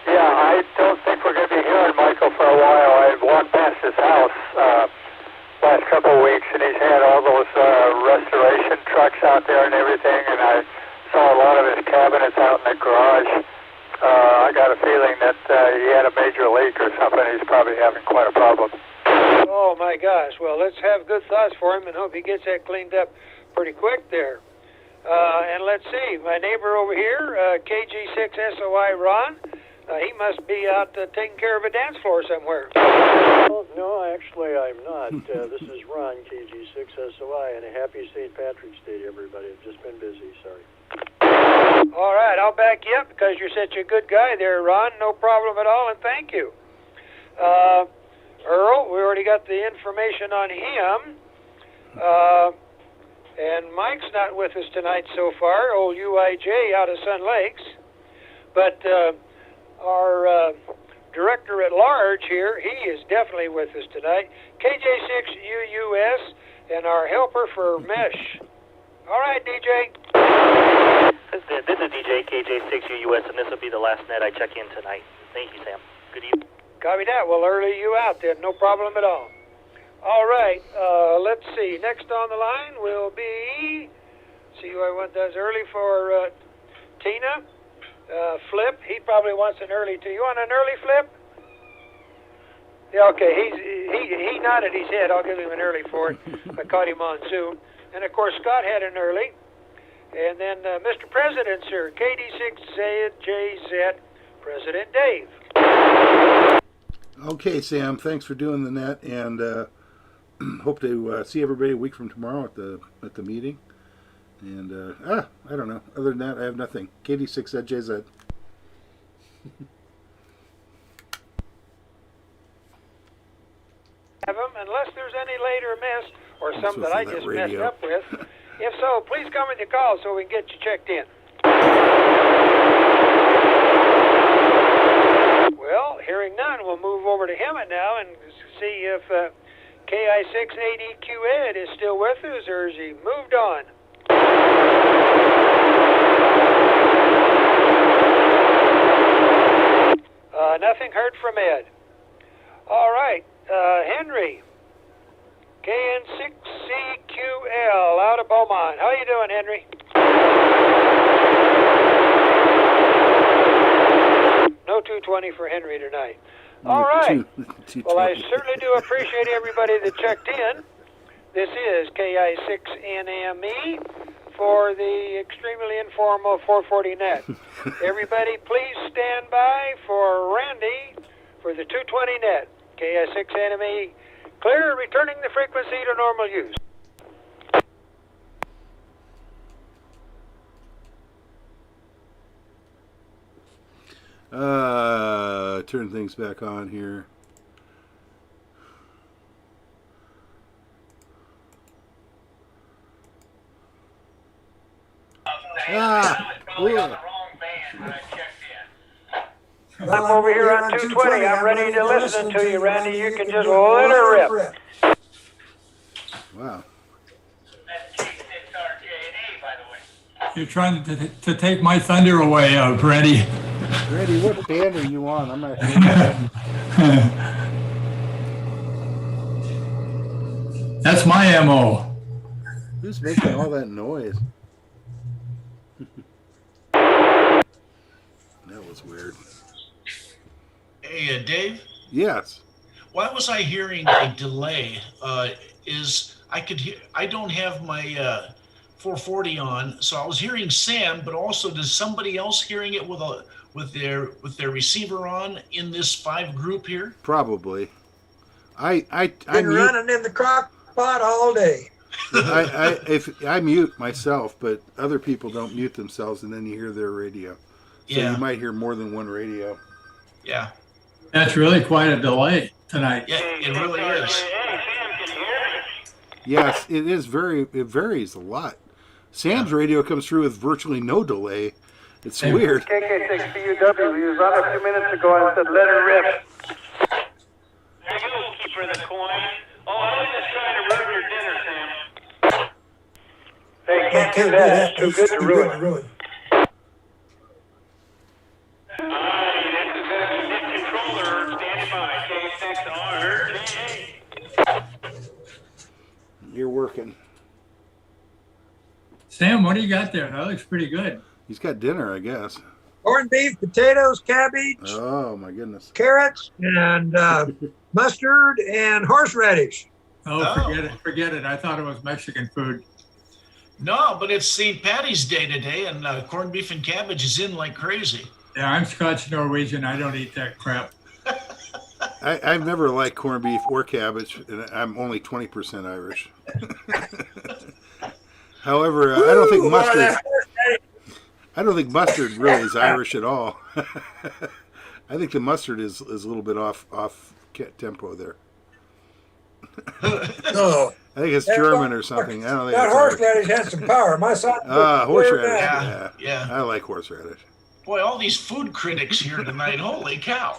Yeah, I don't think we're going to be hearing Michael for a while. I walked past his house last couple of weeks, and he's had all those restoration trucks out there and everything, and I saw a lot of his cabinets out in the garage. I got a feeling that he had a major leak or something. He's probably having quite a problem. Oh, my gosh. Well, let's have good thoughts for him and hope he gets that cleaned up pretty quick there. And let's see, my neighbor over here, KG6SOI Ron, He must be out taking care of a dance floor somewhere. Oh, no, actually, I'm not. This is Ron, KG6SOI, and a happy St. Patrick's Day to everybody. I've just been busy, sorry. All right, I'll back you up because you're such a good guy there, Ron. No problem at all, and thank you. Earl, we already got the information on him. And Mike's not with us tonight so far, old UIJ out of Sun Lakes. But our director at large here, he is definitely with us tonight. KJ6UUS and our helper for MESH. All right, DJ. This is DJ KJ6UUS, and this will be the last net I check in tonight. Thank you, Sam. Good evening. Copy that. We'll early you out then. No problem at all. All right. Let's see. Next on the line will be, see who I want those early for Tina. Flip. He probably wants an early too. You want an early, Flip? Yeah, okay. He nodded his head. I'll give him an early for it. I caught him on Zoom. And of course, Scott had an early. And then Mr. President, sir, KD6JZ, President Dave. Okay, Sam. Thanks for doing the net, and hope to see everybody a week from tomorrow at the meeting. And I don't know. Other than that, I have nothing. KD6JZ. Have them, unless there's any later miss or some that I just messed up with. If so, please come with your call so we can get you checked in. Well, hearing none, we'll move over to Hemet now and see if KI680Q Ed is still with us or has he moved on? Nothing heard from Ed. All right, Henry, KN6CQL out of Beaumont. How you doing, Henry? No 220 for Henry tonight. All right. Well, I certainly do appreciate everybody that checked in. This is KI6NME for the extremely informal 440 net. Everybody, please stand by for Randy for the 220 net. KI6NME clear, returning the frequency to normal use. Turn things back on here. I'm over here on 220. I'm ready to listen to you, Randy. You can just let her rip. Wow. You're trying to take my thunder away, Randy. Randy, what band are you on? I'm not sure. That's my MO. Who's making all that noise? That was weird. Hey, Dave? Yes. Why was I hearing a delay? I don't have my 440 on, so I was hearing Sam, but also does somebody else hearing it with their receiver on in this 5 group here? Probably. I'm running in the crock pot all day. I mute myself, but other people don't mute themselves, and then you hear their radio. So you might hear more than one radio. Yeah. That's really quite a delay tonight. Yeah, it really is. Yes, it is it varies a lot. Sam's radio comes through with virtually no delay. It's weird. KK6BUW, he was on a few minutes ago and said, let her rip. There you go, keeper of the coin. Oh, I was just trying to ruin your dinner, Sam. Hey, can't do that. It's too good to ruin. This is the net controller standing by. K6RTA. You're working. Sam, what do you got there? That looks pretty good. He's got dinner, I guess. Corned beef, potatoes, cabbage. Oh, my goodness. Carrots and mustard and horseradish. Forget it. I thought it was Mexican food. No, but it's St. Patty's Day today, and corned beef and cabbage is in like crazy. Yeah, I'm Scotch Norwegian. I don't eat that crap. I've never liked corned beef or cabbage, and I'm only 20% Irish. However, I don't think mustard. I don't think mustard really is Irish at all. I think the mustard is a little bit off tempo there. No. I think it's German or something. I don't think that it's horseradish has some power. My son. Horseradish. Yeah. I like horseradish. Boy, all these food critics here tonight. Holy cow.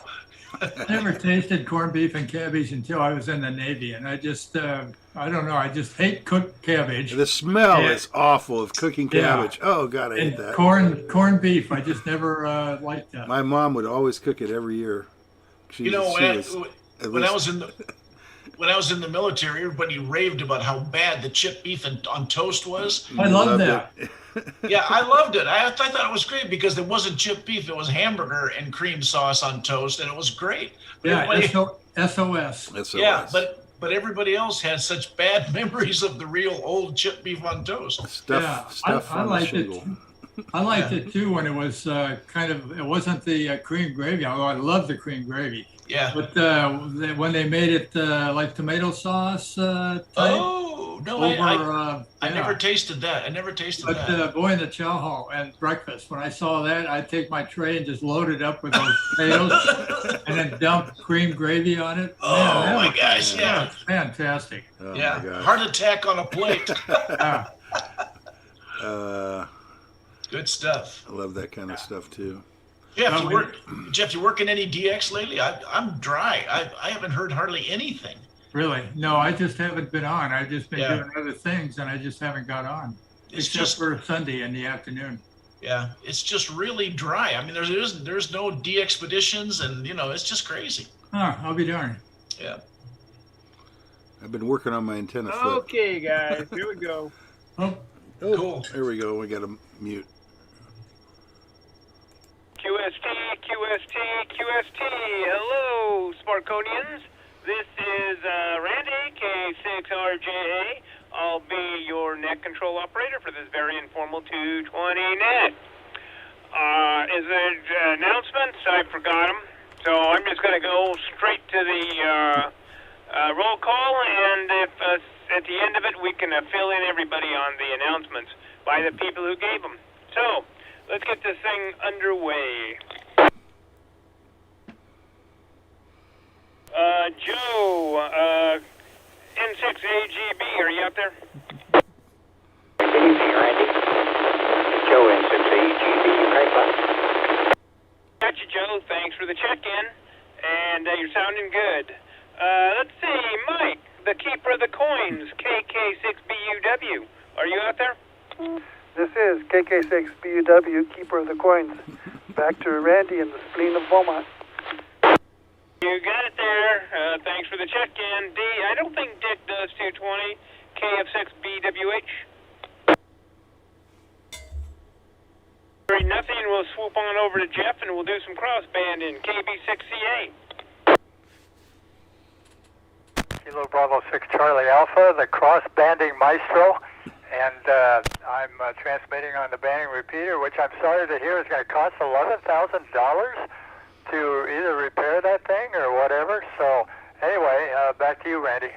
I never tasted corned beef and cabbage until I was in the Navy, and I just, I don't know, I just hate cooked cabbage. The smell is awful of cooking cabbage. Yeah. Oh, God, I hate that. Corned beef, I just never liked that. My mom would always cook it every year. When I was in the military, everybody raved about how bad the chipped beef on toast was. I loved that. Yeah, I loved it. I thought it was great because it wasn't chipped beef; it was hamburger and cream sauce on toast, and it was great. But SOS. Yeah, but everybody else had such bad memories of the real old chipped beef on toast. Stuff I liked it. I liked it too when it was it wasn't the cream gravy, although I love the cream gravy. Yeah. But when they made it like tomato sauce type. Oh, no, I never tasted that. But boy, in the chow hall at breakfast, when I saw that, I'd take my tray and just load it up with those potatoes and then dump cream gravy on it. Oh, my gosh, yeah. Fantastic. Oh, yeah, heart attack on a plate. Good stuff. I love that kind of stuff too. Jeff, you working any DX lately? I'm dry. I haven't heard hardly anything. Really? No, I just haven't been on. I've just been doing other things, and I just haven't got on. Except for Sunday in the afternoon. Yeah, it's just really dry. I mean, there's no D-expeditions, and it's just crazy. Oh, I'll be darned. Yeah. I've been working on my antenna flip. Okay, guys, here we go. Oh, cool. There we go. We got to mute. QST. Hello, Sparkonians. This is Randy, K6RJA. I'll be your net control operator for this very informal 220 net. Is there announcements? I forgot them. So I'm just going to go straight to the roll call, and if at the end of it we can fill in everybody on the announcements by the people who gave them. So let's get this thing underway. Joe, N6AGB, are you out there? Good evening, Randy. Joe, N6AGB, right back. Gotcha, Joe. Thanks for the check-in, and you're sounding good. Let's see, Mike, the keeper of the coins, KK6BUW. Are you out there? This is KK6BUW, keeper of the coins. Back to Randy in the spleen of Beaumont. You got it there. Thanks for the check-in. D, I don't think Dick does 220. KF6BWH. Nothing. We'll swoop on over to Jeff and we'll do some cross-banding. KB6CA. Kilo Bravo 6 Charlie Alpha, the cross-banding maestro. And I'm transmitting on the banding repeater, which I'm sorry to hear is going to cost $11,000 to either repair that thing or whatever. So anyway, back to you, Randy.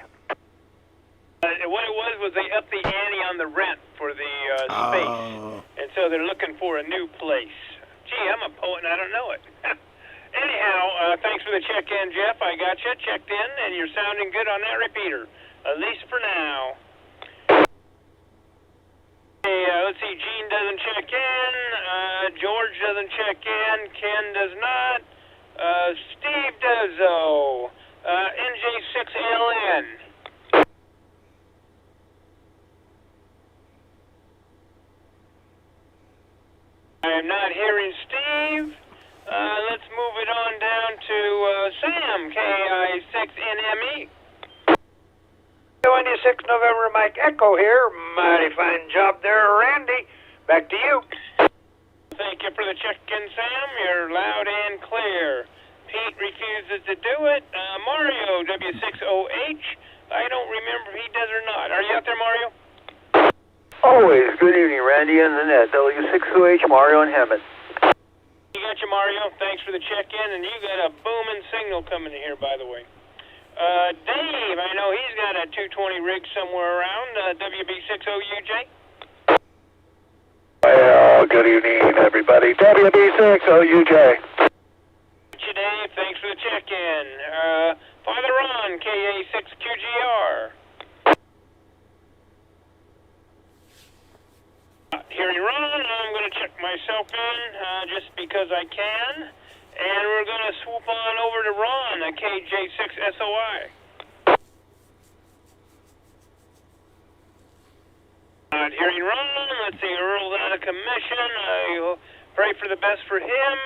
What it was they upped the ante on the rent for the space, and so they're looking for a new place. Gee, I'm a poet and I don't know it. Anyhow, thanks for the check-in, Jeff. I got you checked in, and you're sounding good on that repeater, at least for now. Hey, let's see, Gene doesn't check in, George doesn't check in, Ken does not, Steve does though, NJ6LN. I am not hearing Steve. Let's move it on down to Sam, KI6NME. 26 November, Mike Echo here. Mighty fine job there, Randy. Back to you. Thank you for the check-in, Sam. You're loud and clear. Pete refuses to do it. Mario, W6OH. I don't remember if he does or not. Are you out there, Mario? Always. Good evening, Randy and the net. W6OH, Mario and Hammond. You got your you, Mario. Thanks for the check-in, and you got a booming signal coming in here, by the way. Dave, I know he's got a 220 rig somewhere around, WB60UJ. Well, good evening, everybody. WB6OUJ. You, Dave. Thanks for the check-in. Father Ron, KA6QGR. Hearing Ron, I'm going to check myself in just because I can. And we're going to swoop on over to Ron, a KJ6SOI. Hearing Ron, let's see, Earl's out of commission. I pray for the best for him.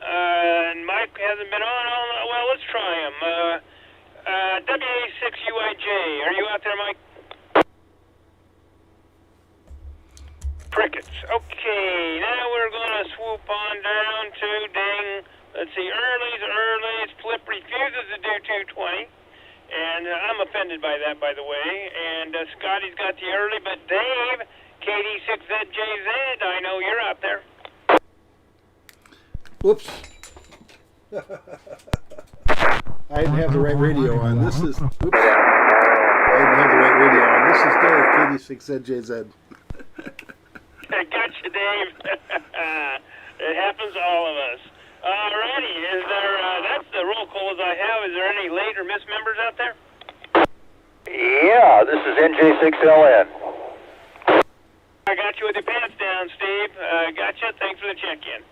And Mike hasn't been on all night. Well, let's try him. WA6UIJ, are you out there, Mike? Crickets. Okay, now we're going to swoop on down to, let's see, Early's. Flip refuses to do 220. And I'm offended by that, by the way. And Scotty's got the early, but Dave, KD6ZJZ, I know you're out there. Whoops. I didn't have the right radio on. This is... Oops. I didn't have the right radio on. This is Dave, KD6ZJZ. I got you, Dave. It happens to all of us. Alrighty, is there, that's the roll call as I have. Is there any late or missed members out there? Yeah, this is NJ6LN. I got you with your pants down, Steve. Gotcha. Thanks for the check-in.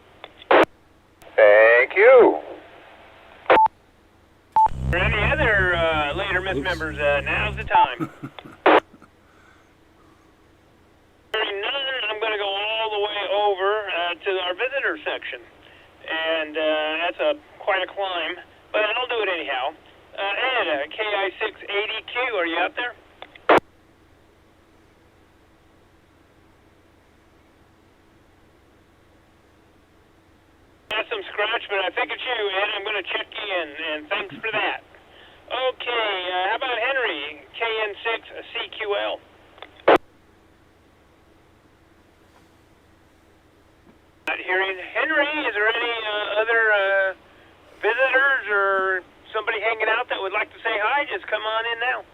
Thank you. For any other late or missed members, now's the time. Hearing none, I'm going to go all the way over to our visitor section. And that's quite a climb, but I'll do it anyhow. Ed, KI680Q, are you out there? Got some scratch, but I think it's you, Ed. I'm going to check you in, and thanks for that. Okay, how about Henry, KN6CQL? Not hearing Henry. Is there any other visitors or somebody hanging out that would like to say hi? Just come on in now.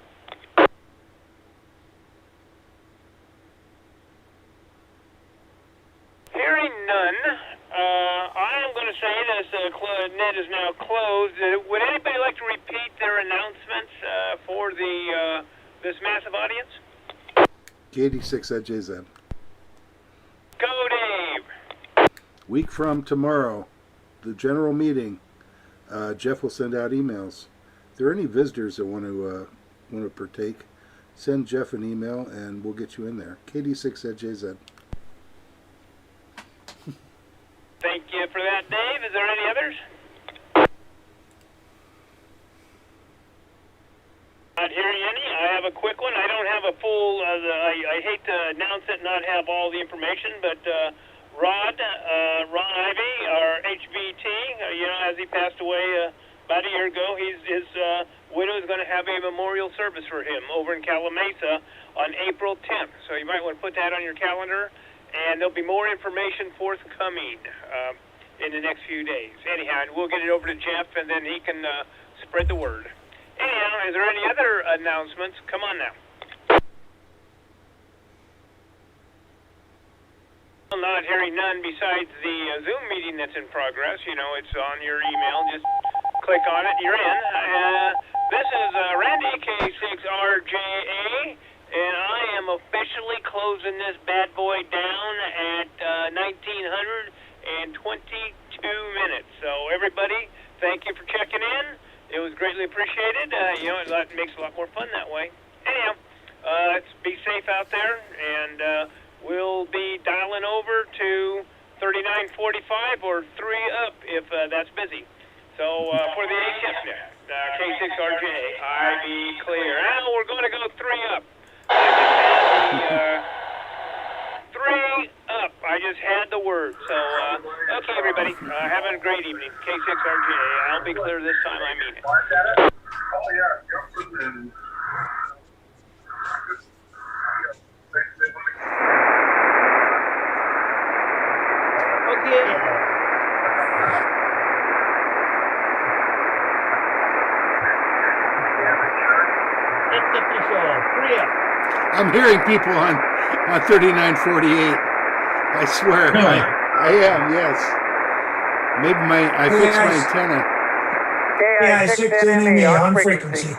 Hearing none, I'm going to say this net is now closed. Would anybody like to repeat their announcements for the this massive audience? KD6ZJZ. Go, Dave. Week from tomorrow, the general meeting, Jeff will send out emails. If there are any visitors that want to partake, send Jeff an email and we'll get you in there. KD6ZJZ. Thank you for that, Dave. Is there any others? Not hearing any. I have a quick one. I don't have a full, I hate to announce it and not have all the information, but Ron Ivy, our HVT, as he passed away about a year ago, his widow is going to have a memorial service for him over in Calamasa on April 10th. So you might want to put that on your calendar, and there'll be more information forthcoming in the next few days. Anyhow, and we'll get it over to Jeff, and then he can spread the word. Anyhow, is there any other announcements? Come on now. I'm not hearing none besides the Zoom meeting that's in progress. It's on your email. Just click on it. You're in. This is Randy K6RJA, and I am officially closing this bad boy down at 1922 minutes. So everybody, thank you for checking in. It was greatly appreciated. It makes a lot more fun that way. Anyhow, let's be safe out there, and we'll be dialing over to 3945 or 3 up if that's busy. So for the HF net, K6RJ, I be clear. Now we're going to go 3 up. Three up. I just had the word. So, okay, everybody. Have a great evening. K6RJ. I'll be clear this time. I mean it. Okay. Jackie Show. Free up. I'm hearing people on 3948. I swear. Really? I am, yes. Maybe I fixed my antenna. KI6NME on frequency.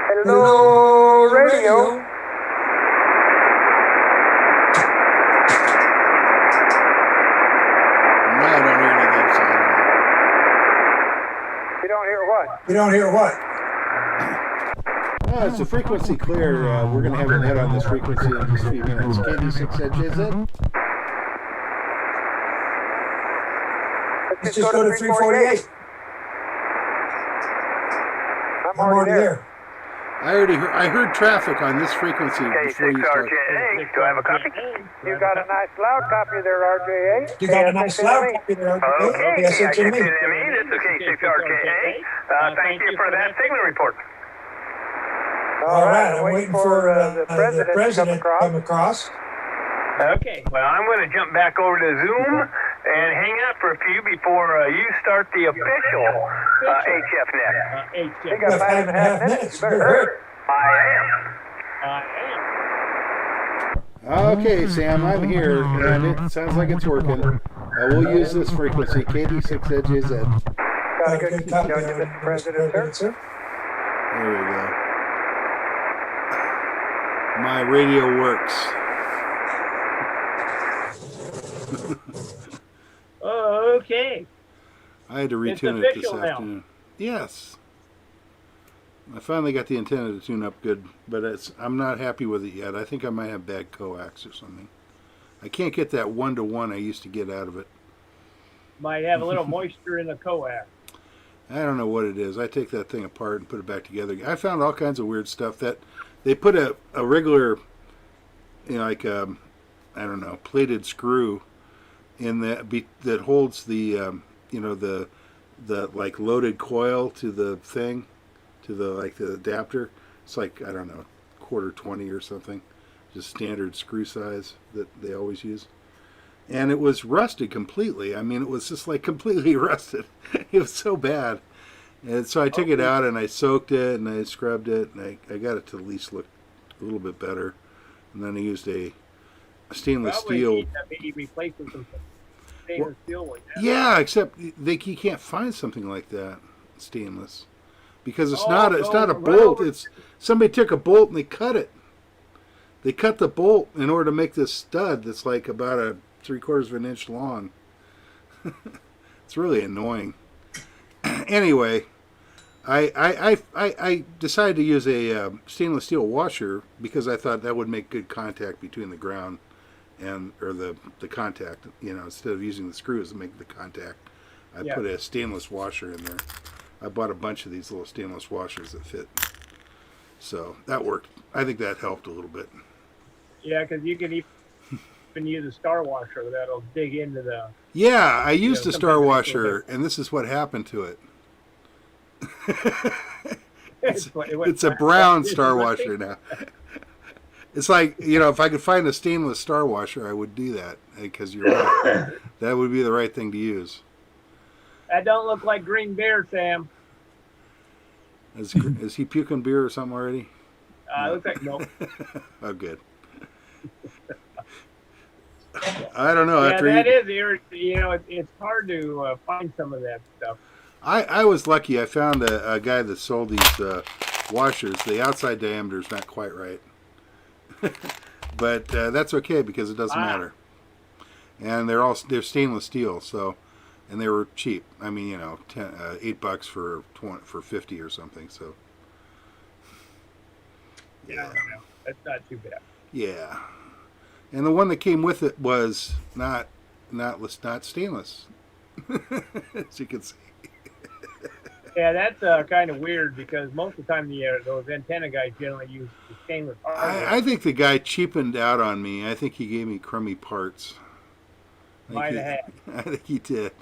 Hello, radio. No, I don't hear anything. So I don't know. You don't hear what? You don't hear what? Oh, it's a frequency clear. We're going to have a net on this frequency in just a few minutes. KD6ZJZ. Let's just go to 348. I'm already there. I heard traffic on this frequency before you started. K6RJA, do I have a copy? You got a nice loud copy there, RJA. You got a nice loud copy there. Okay, KI6NME. KI6NME, this is K6RJA. Thank you for that signal report. All right, I'm waiting for the president to come across. Okay, well, I'm going to jump back over to Zoom and hang out for a few before you start the official HF net. You got 5.5 minutes. You better hurry. I Okay, Sam, I'm here, and it sounds like it's working. We'll use this frequency, KD6ZJZ. Got a good copy of it, Mr. President, sir. There we go. My radio works. Okay. I had to It's retune it this official now. afternoon. Yes. I finally got the antenna to tune up good, but I'm not happy with it yet. I think I might have bad coax or something. I can't get that 1-to-1 I used to get out of it. Might have a little moisture in the coax. I don't know what it is. I take that thing apart and put it back together. I found all kinds of weird stuff that they put a regular, like I don't know, plated screw in that holds the the like loaded coil to the thing, to the adapter. It's like, I don't know, 1/4 or something, just standard screw size that they always use. And it was rusted completely. I mean, it was just like completely rusted. It was so bad. And so I took it out and I soaked it and I scrubbed it and I got it to at least look a little bit better. And then I used a stainless steel. Need to be replaced with some stainless steel like that. Yeah, except you can't find something like that, stainless, because it's not a bolt. It's somebody took a bolt and they cut it. They cut the bolt in order to make this stud that's like about a 3/4 of an inch long. It's really annoying. Anyway, I decided to use a stainless steel washer because I thought that would make good contact between the ground or the contact. Instead of using the screws to make the contact, I put a stainless washer in there. I bought a bunch of these little stainless washers that fit. So that worked. I think that helped a little bit. Yeah, because you can even use a star washer that'll dig into the. Yeah, I used a star washer, and this is what happened to it. It's a brown star washer now. It's like, if I could find a stainless star washer, I would do that, because you're right. That would be the right thing to use. That don't look like green beer, Sam. Is he puking beer or something already? Looks like no. Oh, good. I don't know. Yeah, that is irritating. It's hard to find some of that stuff. I was lucky. I found a guy that sold these washers. The outside diameter is not quite right. But that's okay because it doesn't matter. And they're stainless steel, and they were cheap. I mean, $8 for 50 or something. So yeah, that's not too bad. Yeah, and the one that came with it was not stainless, as you can see. Yeah, that's kind of weird because most of the time those antenna guys generally use the stainless. I think the guy cheapened out on me. I think he gave me crummy parts. Might have. I think he did.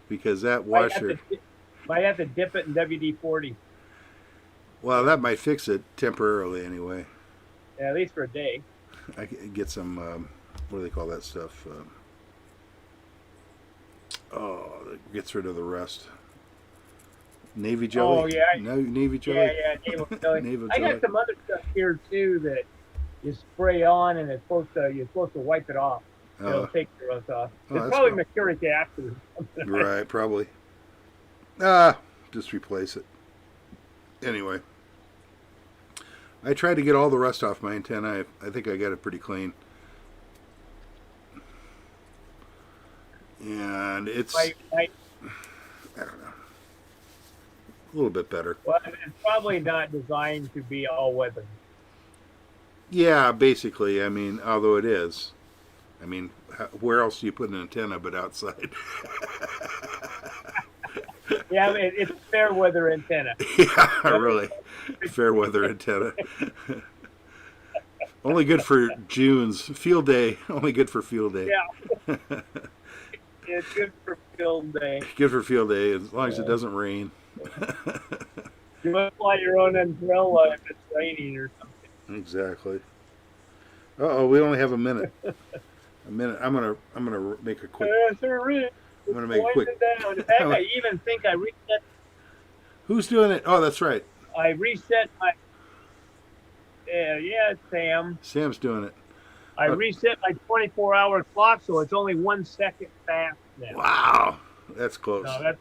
Because that washer... Might have to dip it in WD-40. Well, that might fix it temporarily anyway. Yeah, at least for a day. I can get some, what do they call that stuff? That gets rid of the rust. Navy jelly? Oh, yeah. No, Navy jelly? Yeah, naval jelly. Naval I jelly. got some other stuff here too that you spray on, and you're supposed to wipe it off. It'll take the rust off. Oh, It's that's probably cool. mercuric acid or something. Right, probably. Just replace it. Anyway. I tried to get all the rust off my antenna. I think I got it pretty clean. And it's, I don't know, a little bit better. Well, it's probably not designed to be all weather. Yeah, basically. I mean, although it is. I mean, where else do you put an antenna but outside? Yeah, it's a fair weather antenna. Yeah, really. Fair weather antenna. Only good for June's field day. Only good for field day. Yeah. It's good for field day. Good for field day as long as it doesn't rain. You must fly your own umbrella if it's raining or something. Exactly. Uh-oh, we only have a minute. A minute. I'm gonna make a quick. I'm gonna make a quick. Down. In fact, I even think I reset. Who's doing it? Oh, that's right. I reset my. Yeah, it's Sam. Sam's doing it. I reset my 24-hour clock, so it's only 1 second fast now. Wow, that's close. No,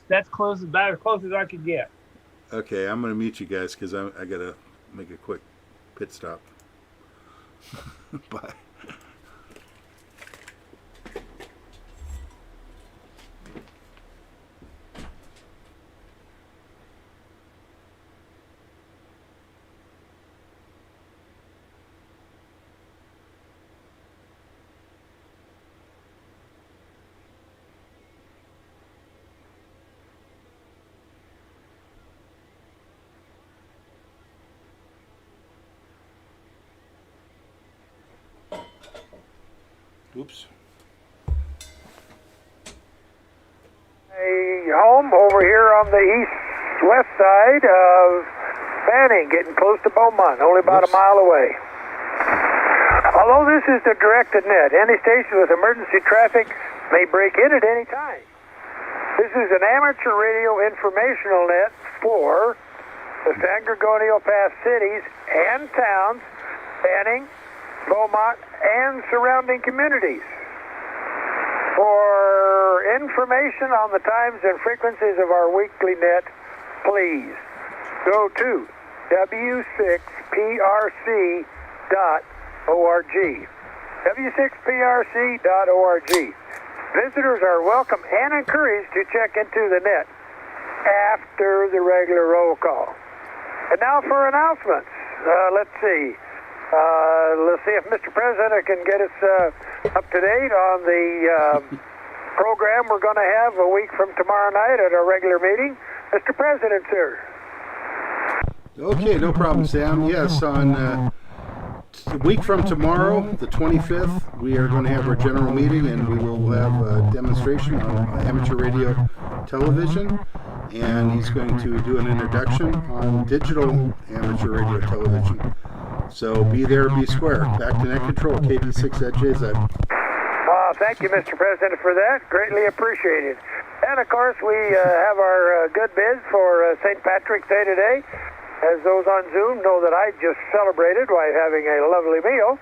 that's close, about as close as I could get. Okay, I'm gonna mute you guys because I gotta make a quick pit stop. Bye. Oops. A home over here on the east-west side of Banning, getting close to Beaumont, only about a mile away. Although this is the directed net, any station with emergency traffic may break in at any time. This is an amateur radio informational net for the San Gorgonio Pass cities and towns, Banning, Beaumont, and surrounding communities. For information on the times and frequencies of our weekly net, please go to w6prc.org. w6prc.org. Visitors are welcome and encouraged to check into the net after the regular roll call. And now for announcements. Let's see. Let's see if Mr. President can get us up to date on the program we're going to have a week from tomorrow night at our regular meeting. Mr. President, sir. Okay, no problem, Sam. Yes, on a week from tomorrow, the 25th, we are going to have our general meeting, and we will have a demonstration on amateur radio television, and he's going to do an introduction on digital amateur radio television. So be there, be square. Back to net control, KD6 at JZ. Thank you, Mr. President, for that. Greatly appreciated. And, of course, we have our good bids for St. Patrick's Day today. As those on Zoom know that I just celebrated while having a lovely meal.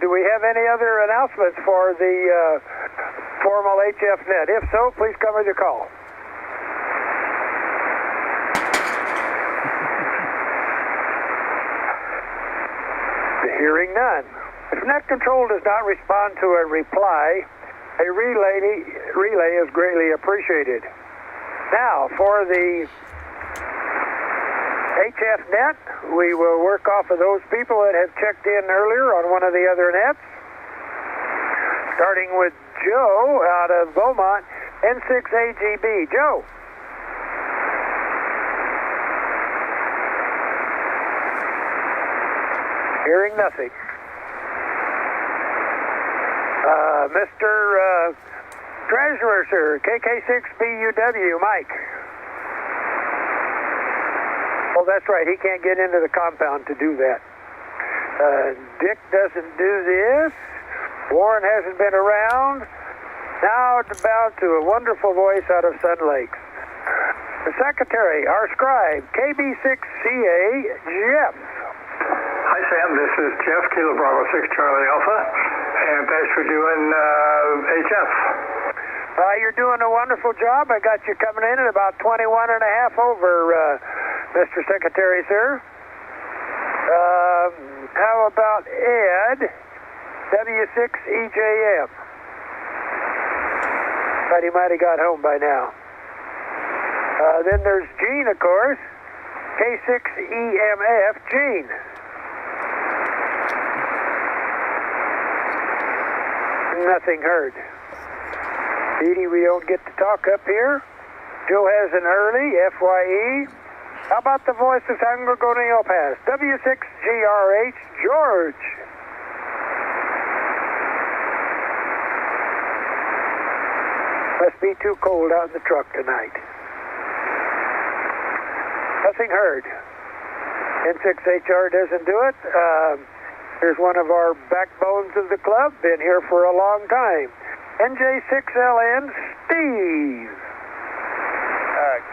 Do we have any other announcements for the formal HF net? If so, please come with your call. Hearing none. If net control does not respond to a reply, a relay is greatly appreciated. Now, for the HF net, we will work off of those people that have checked in earlier on one of the other nets. Starting with Joe out of Beaumont, N6AGB. Joe. Hearing nothing. Mr. Treasurer, sir, KK6BUW, Mike. Oh, that's right. He can't get into the compound to do that. Dick doesn't do this. Warren hasn't been around. Now it's about to a wonderful voice out of Sun Lakes. The secretary, our scribe, KB6CA, Jeff. Hi, Sam. This is Jeff, Kilo Bravo 6 Charlie Alpha, and thanks for doing HF. You're doing a wonderful job. I got you coming in at about 21 and a half over, Mr. Secretary, sir. How about Ed, W6EJM? Thought he might have got home by now. Then there's Gene, of course, K6EMF, Gene. Nothing heard. Edie, we don't get to talk up here. Joe has an early, FYE. How about the voice of San Gorgonio Pass? W6GRH, George. Must be too cold out in the truck tonight. Nothing heard. N6HR doesn't do it. Here's one of our backbones of the club. Been here for a long time. NJ6LN, Steve.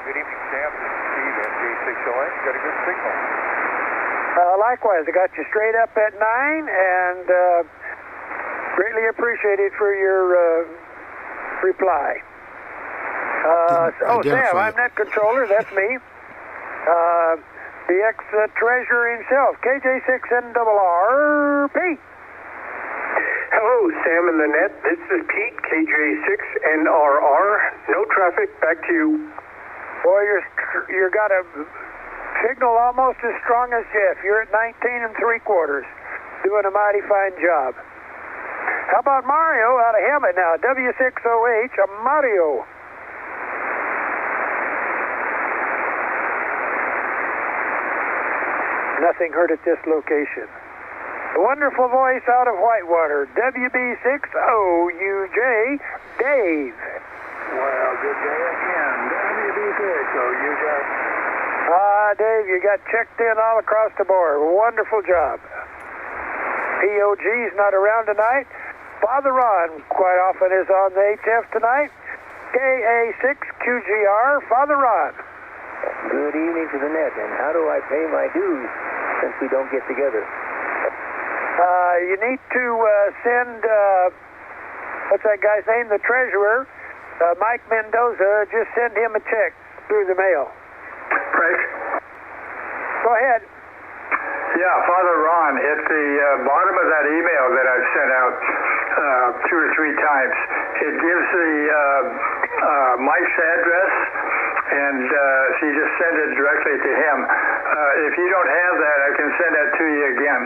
Good evening, Sam. This is Steve, NJ6LN. Got a good signal. Likewise, I got you straight up at 9, and greatly appreciated for your reply. Sam, I'm net controller. That's me. The ex-treasurer himself, KJ6NRRP. Hello, Sam and the net. This is Pete, KJ6NRR. No traffic. Back to you. Boy, you got a signal almost as strong as Jeff. You're at 19 3/4. Doing a mighty fine job. How about Mario out of Hammett now? W6OH, Mario. Nothing heard at this location. A wonderful voice out of Whitewater, WB6OUJ, Dave. Well, good day again. WB6OUJ. Dave, you got checked in all across the board. Wonderful job. POG's not around tonight. Father Ron quite often is on the HF tonight. KA6QGR, Father Ron. Good evening to the net, and how do I pay my dues since we don't get together? You need to send, what's that guy's name, the treasurer, Mike Mendoza, just send him a check through the mail. Right. Go ahead. Yeah, Father Ron, at the bottom of that email that I've sent out 2 or 3 times, it gives the Mike's address, and so you just send it directly to him. If you don't have that, I can send that to you again.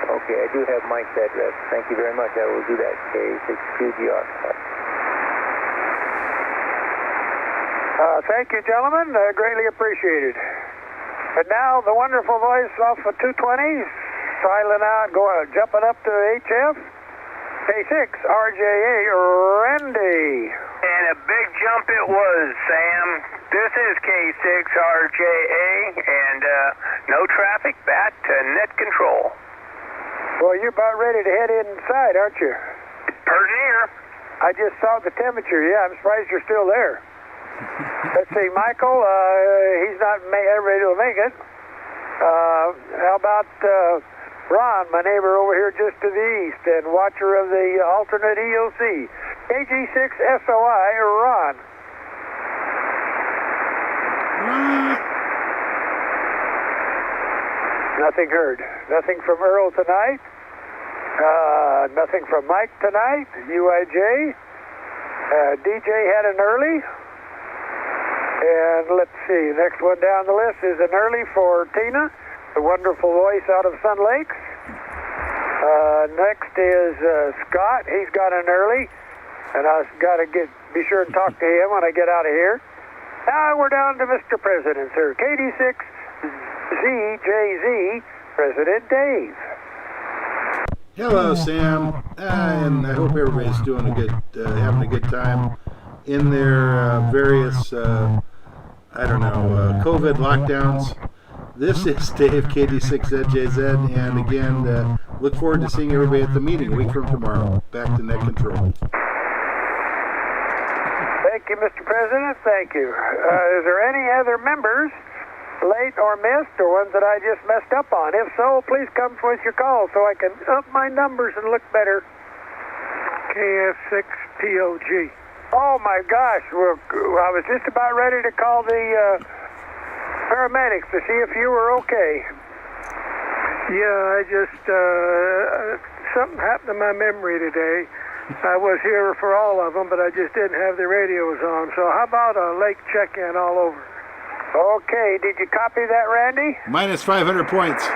Okay, I do have Mike's address. Thank you very much. I will do that. K6QGR. Thank you, gentlemen. Greatly appreciated. And now the wonderful voice off of 220, silent out, jumping up to HF. K6, RJA, Randy. And a big jump it was, Sam. This is K6RJA, and no traffic, back to net control. Well, you're about ready to head inside, aren't you? Pretty near. I just saw the temperature. Yeah, I'm surprised you're still there. Let's see, Michael, he's not ready to make it. How about Ron, my neighbor over here just to the east and watcher of the alternate EOC? KG6SOI, Ron. Nothing heard. Nothing from Earl tonight. Nothing from Mike tonight. UIJ. DJ had an early. And let's see, next one down the list is an early for Tina, the wonderful voice out of Sun Lakes. Next is Scott. He's got an early, and I've got to be sure and talk to him when I get out of here. Now we're down to Mr. President, sir. KD6ZJZ, President Dave. Hello, Sam, and I hope everybody's doing having a good time in their various, COVID lockdowns. This is Dave, KD6ZJZ, and again, look forward to seeing everybody at the meeting a week from tomorrow. Back to net control. Thank Thank you, Mr. President. Thank you. Is there any other members, late or missed, or ones that I just messed up on? If so, please come with your call so I can up my numbers and look better. KF6POG. Oh my gosh, well, I was just about ready to call the paramedics to see if you were okay. Yeah, I just, something happened to my memory today. I was here for all of them, but I just didn't have the radios on. So how about a lake check-in all over? Okay, did you copy that, Randy? Minus 500 points. You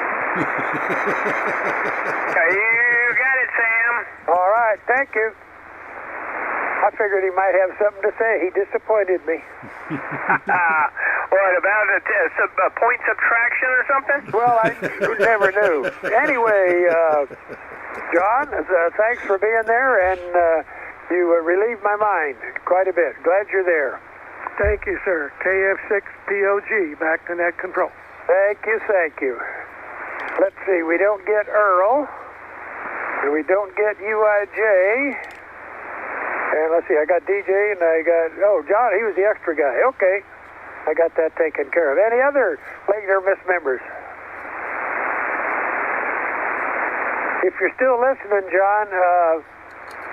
got it, Sam. All right, thank you. I figured he might have something to say. He disappointed me. What, about a point subtraction or something? Well, I never knew. Anyway, John, thanks for being there, and you relieved my mind quite a bit. Glad you're there. Thank you, sir. KF6POG, back to net control. Thank you, thank you. Let's see, we don't get Earl, and we don't get UIJ. And let's see, I got DJ and I got, John, he was the extra guy. Okay, I got that taken care of. Any other late or missed members? If you're still listening, John,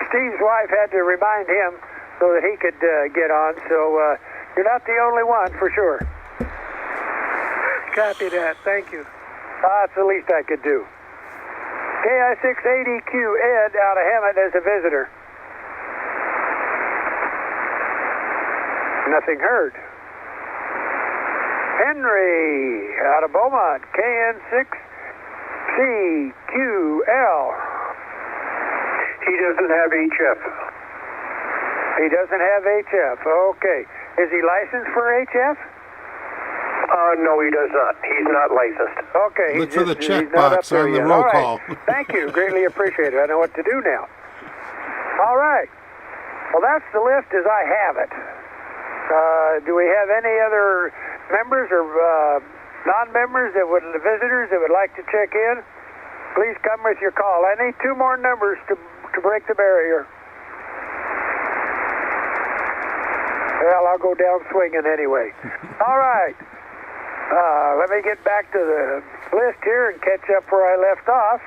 Steve's wife had to remind him so that he could get on. So you're not the only one, for sure. Copy that. Thank you. That's the least I could do. KI680Q Ed out of Hammond as a visitor. Nothing heard. Henry out of Beaumont, KN6CQL. He doesn't have HF. He doesn't have HF. Okay. Is he licensed for HF? No, he does not. He's not licensed. Okay. Look for the he's not up checkbox there on the yet. roll All right. call. Thank you. Greatly appreciate it. I know what to do now. All right. Well, that's the list as I have it. Do we have any other members or non-members visitors that would like to check in? Please come with your call. I need 2 more numbers to break the barrier. Well, I'll go down swinging anyway. All right. Let me get back to the list here and catch up where I left off.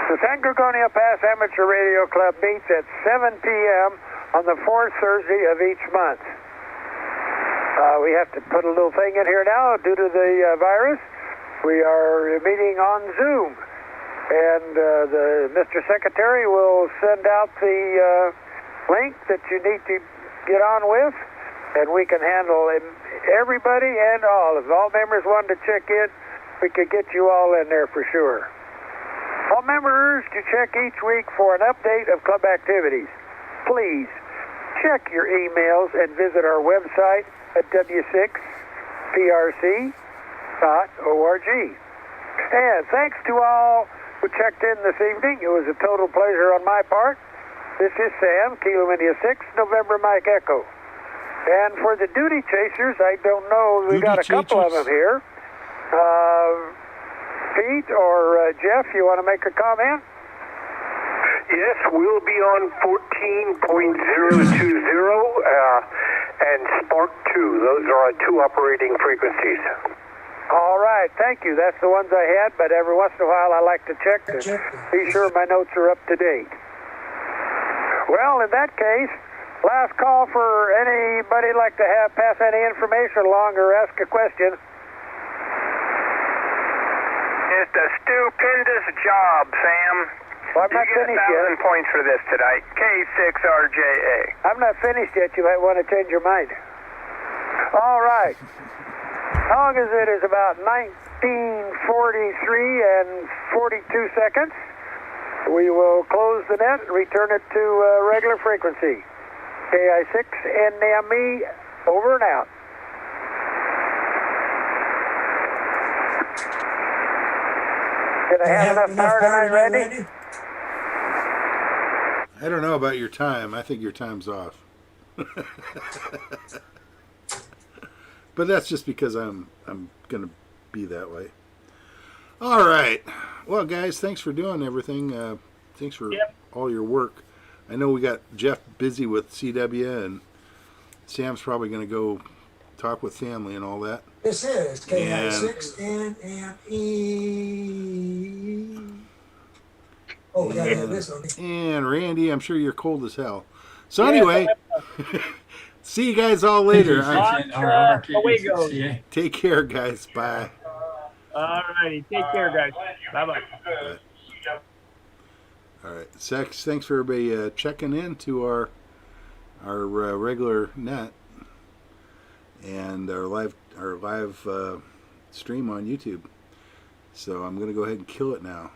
The San Gorgonio Pass Amateur Radio Club meets at 7 p.m. on the 4th Thursday of each month. We have to put a little thing in here now due to the virus. We are meeting on Zoom, and Mr. Secretary will send out the link that you need to get on with, and we can handle everybody and all. If all members wanted to check in, we could get you all in there for sure. All members to check each week for an update of club activities. Please check your emails and visit our website at w6prc.org. And thanks to all who checked in this evening. It was a total pleasure on my part. This is Sam, Kilo India 6, November Mike Echo. And for the duty chasers, I don't know, we got a couple of them here. Pete or Jeff, you want to make a comment? Yes, we'll be on 14.020 and SPARC 2. Those are our 2 operating frequencies. All right, thank you. That's the ones I had, but every once in a while I like to check to be sure my notes are up to date. Well, in that case, last call for anybody like to pass any information along or ask a question. It's a stupendous job, Sam. Well, I'm not you get finished 1,000 yet. points for this tonight. K6RJA. I'm not finished yet. You might want to change your mind. All right. How long is it? It's about 19:43 and 42 seconds. We will close the net and return it to regular frequency. KI6 NME, over and out. Did I have enough power tonight, Randy? I don't know about your time. I think your time's off. But that's just because I'm going to be that way. All right. Well, guys, thanks for doing everything. Thanks for all your work. I know we got Jeff busy with CW, and Sam's probably going to go talk with family and all that. This is K96NME. Oh, we gotta have this on. And Randy, I'm sure you're cold as hell. So anyway, see you guys all later. Away goes. Take care, guys. Bye. All righty. Take care, guys. Bye-bye. All right. Thanks for everybody checking in to our regular net and our live stream on YouTube. So I'm going to go ahead and kill it now.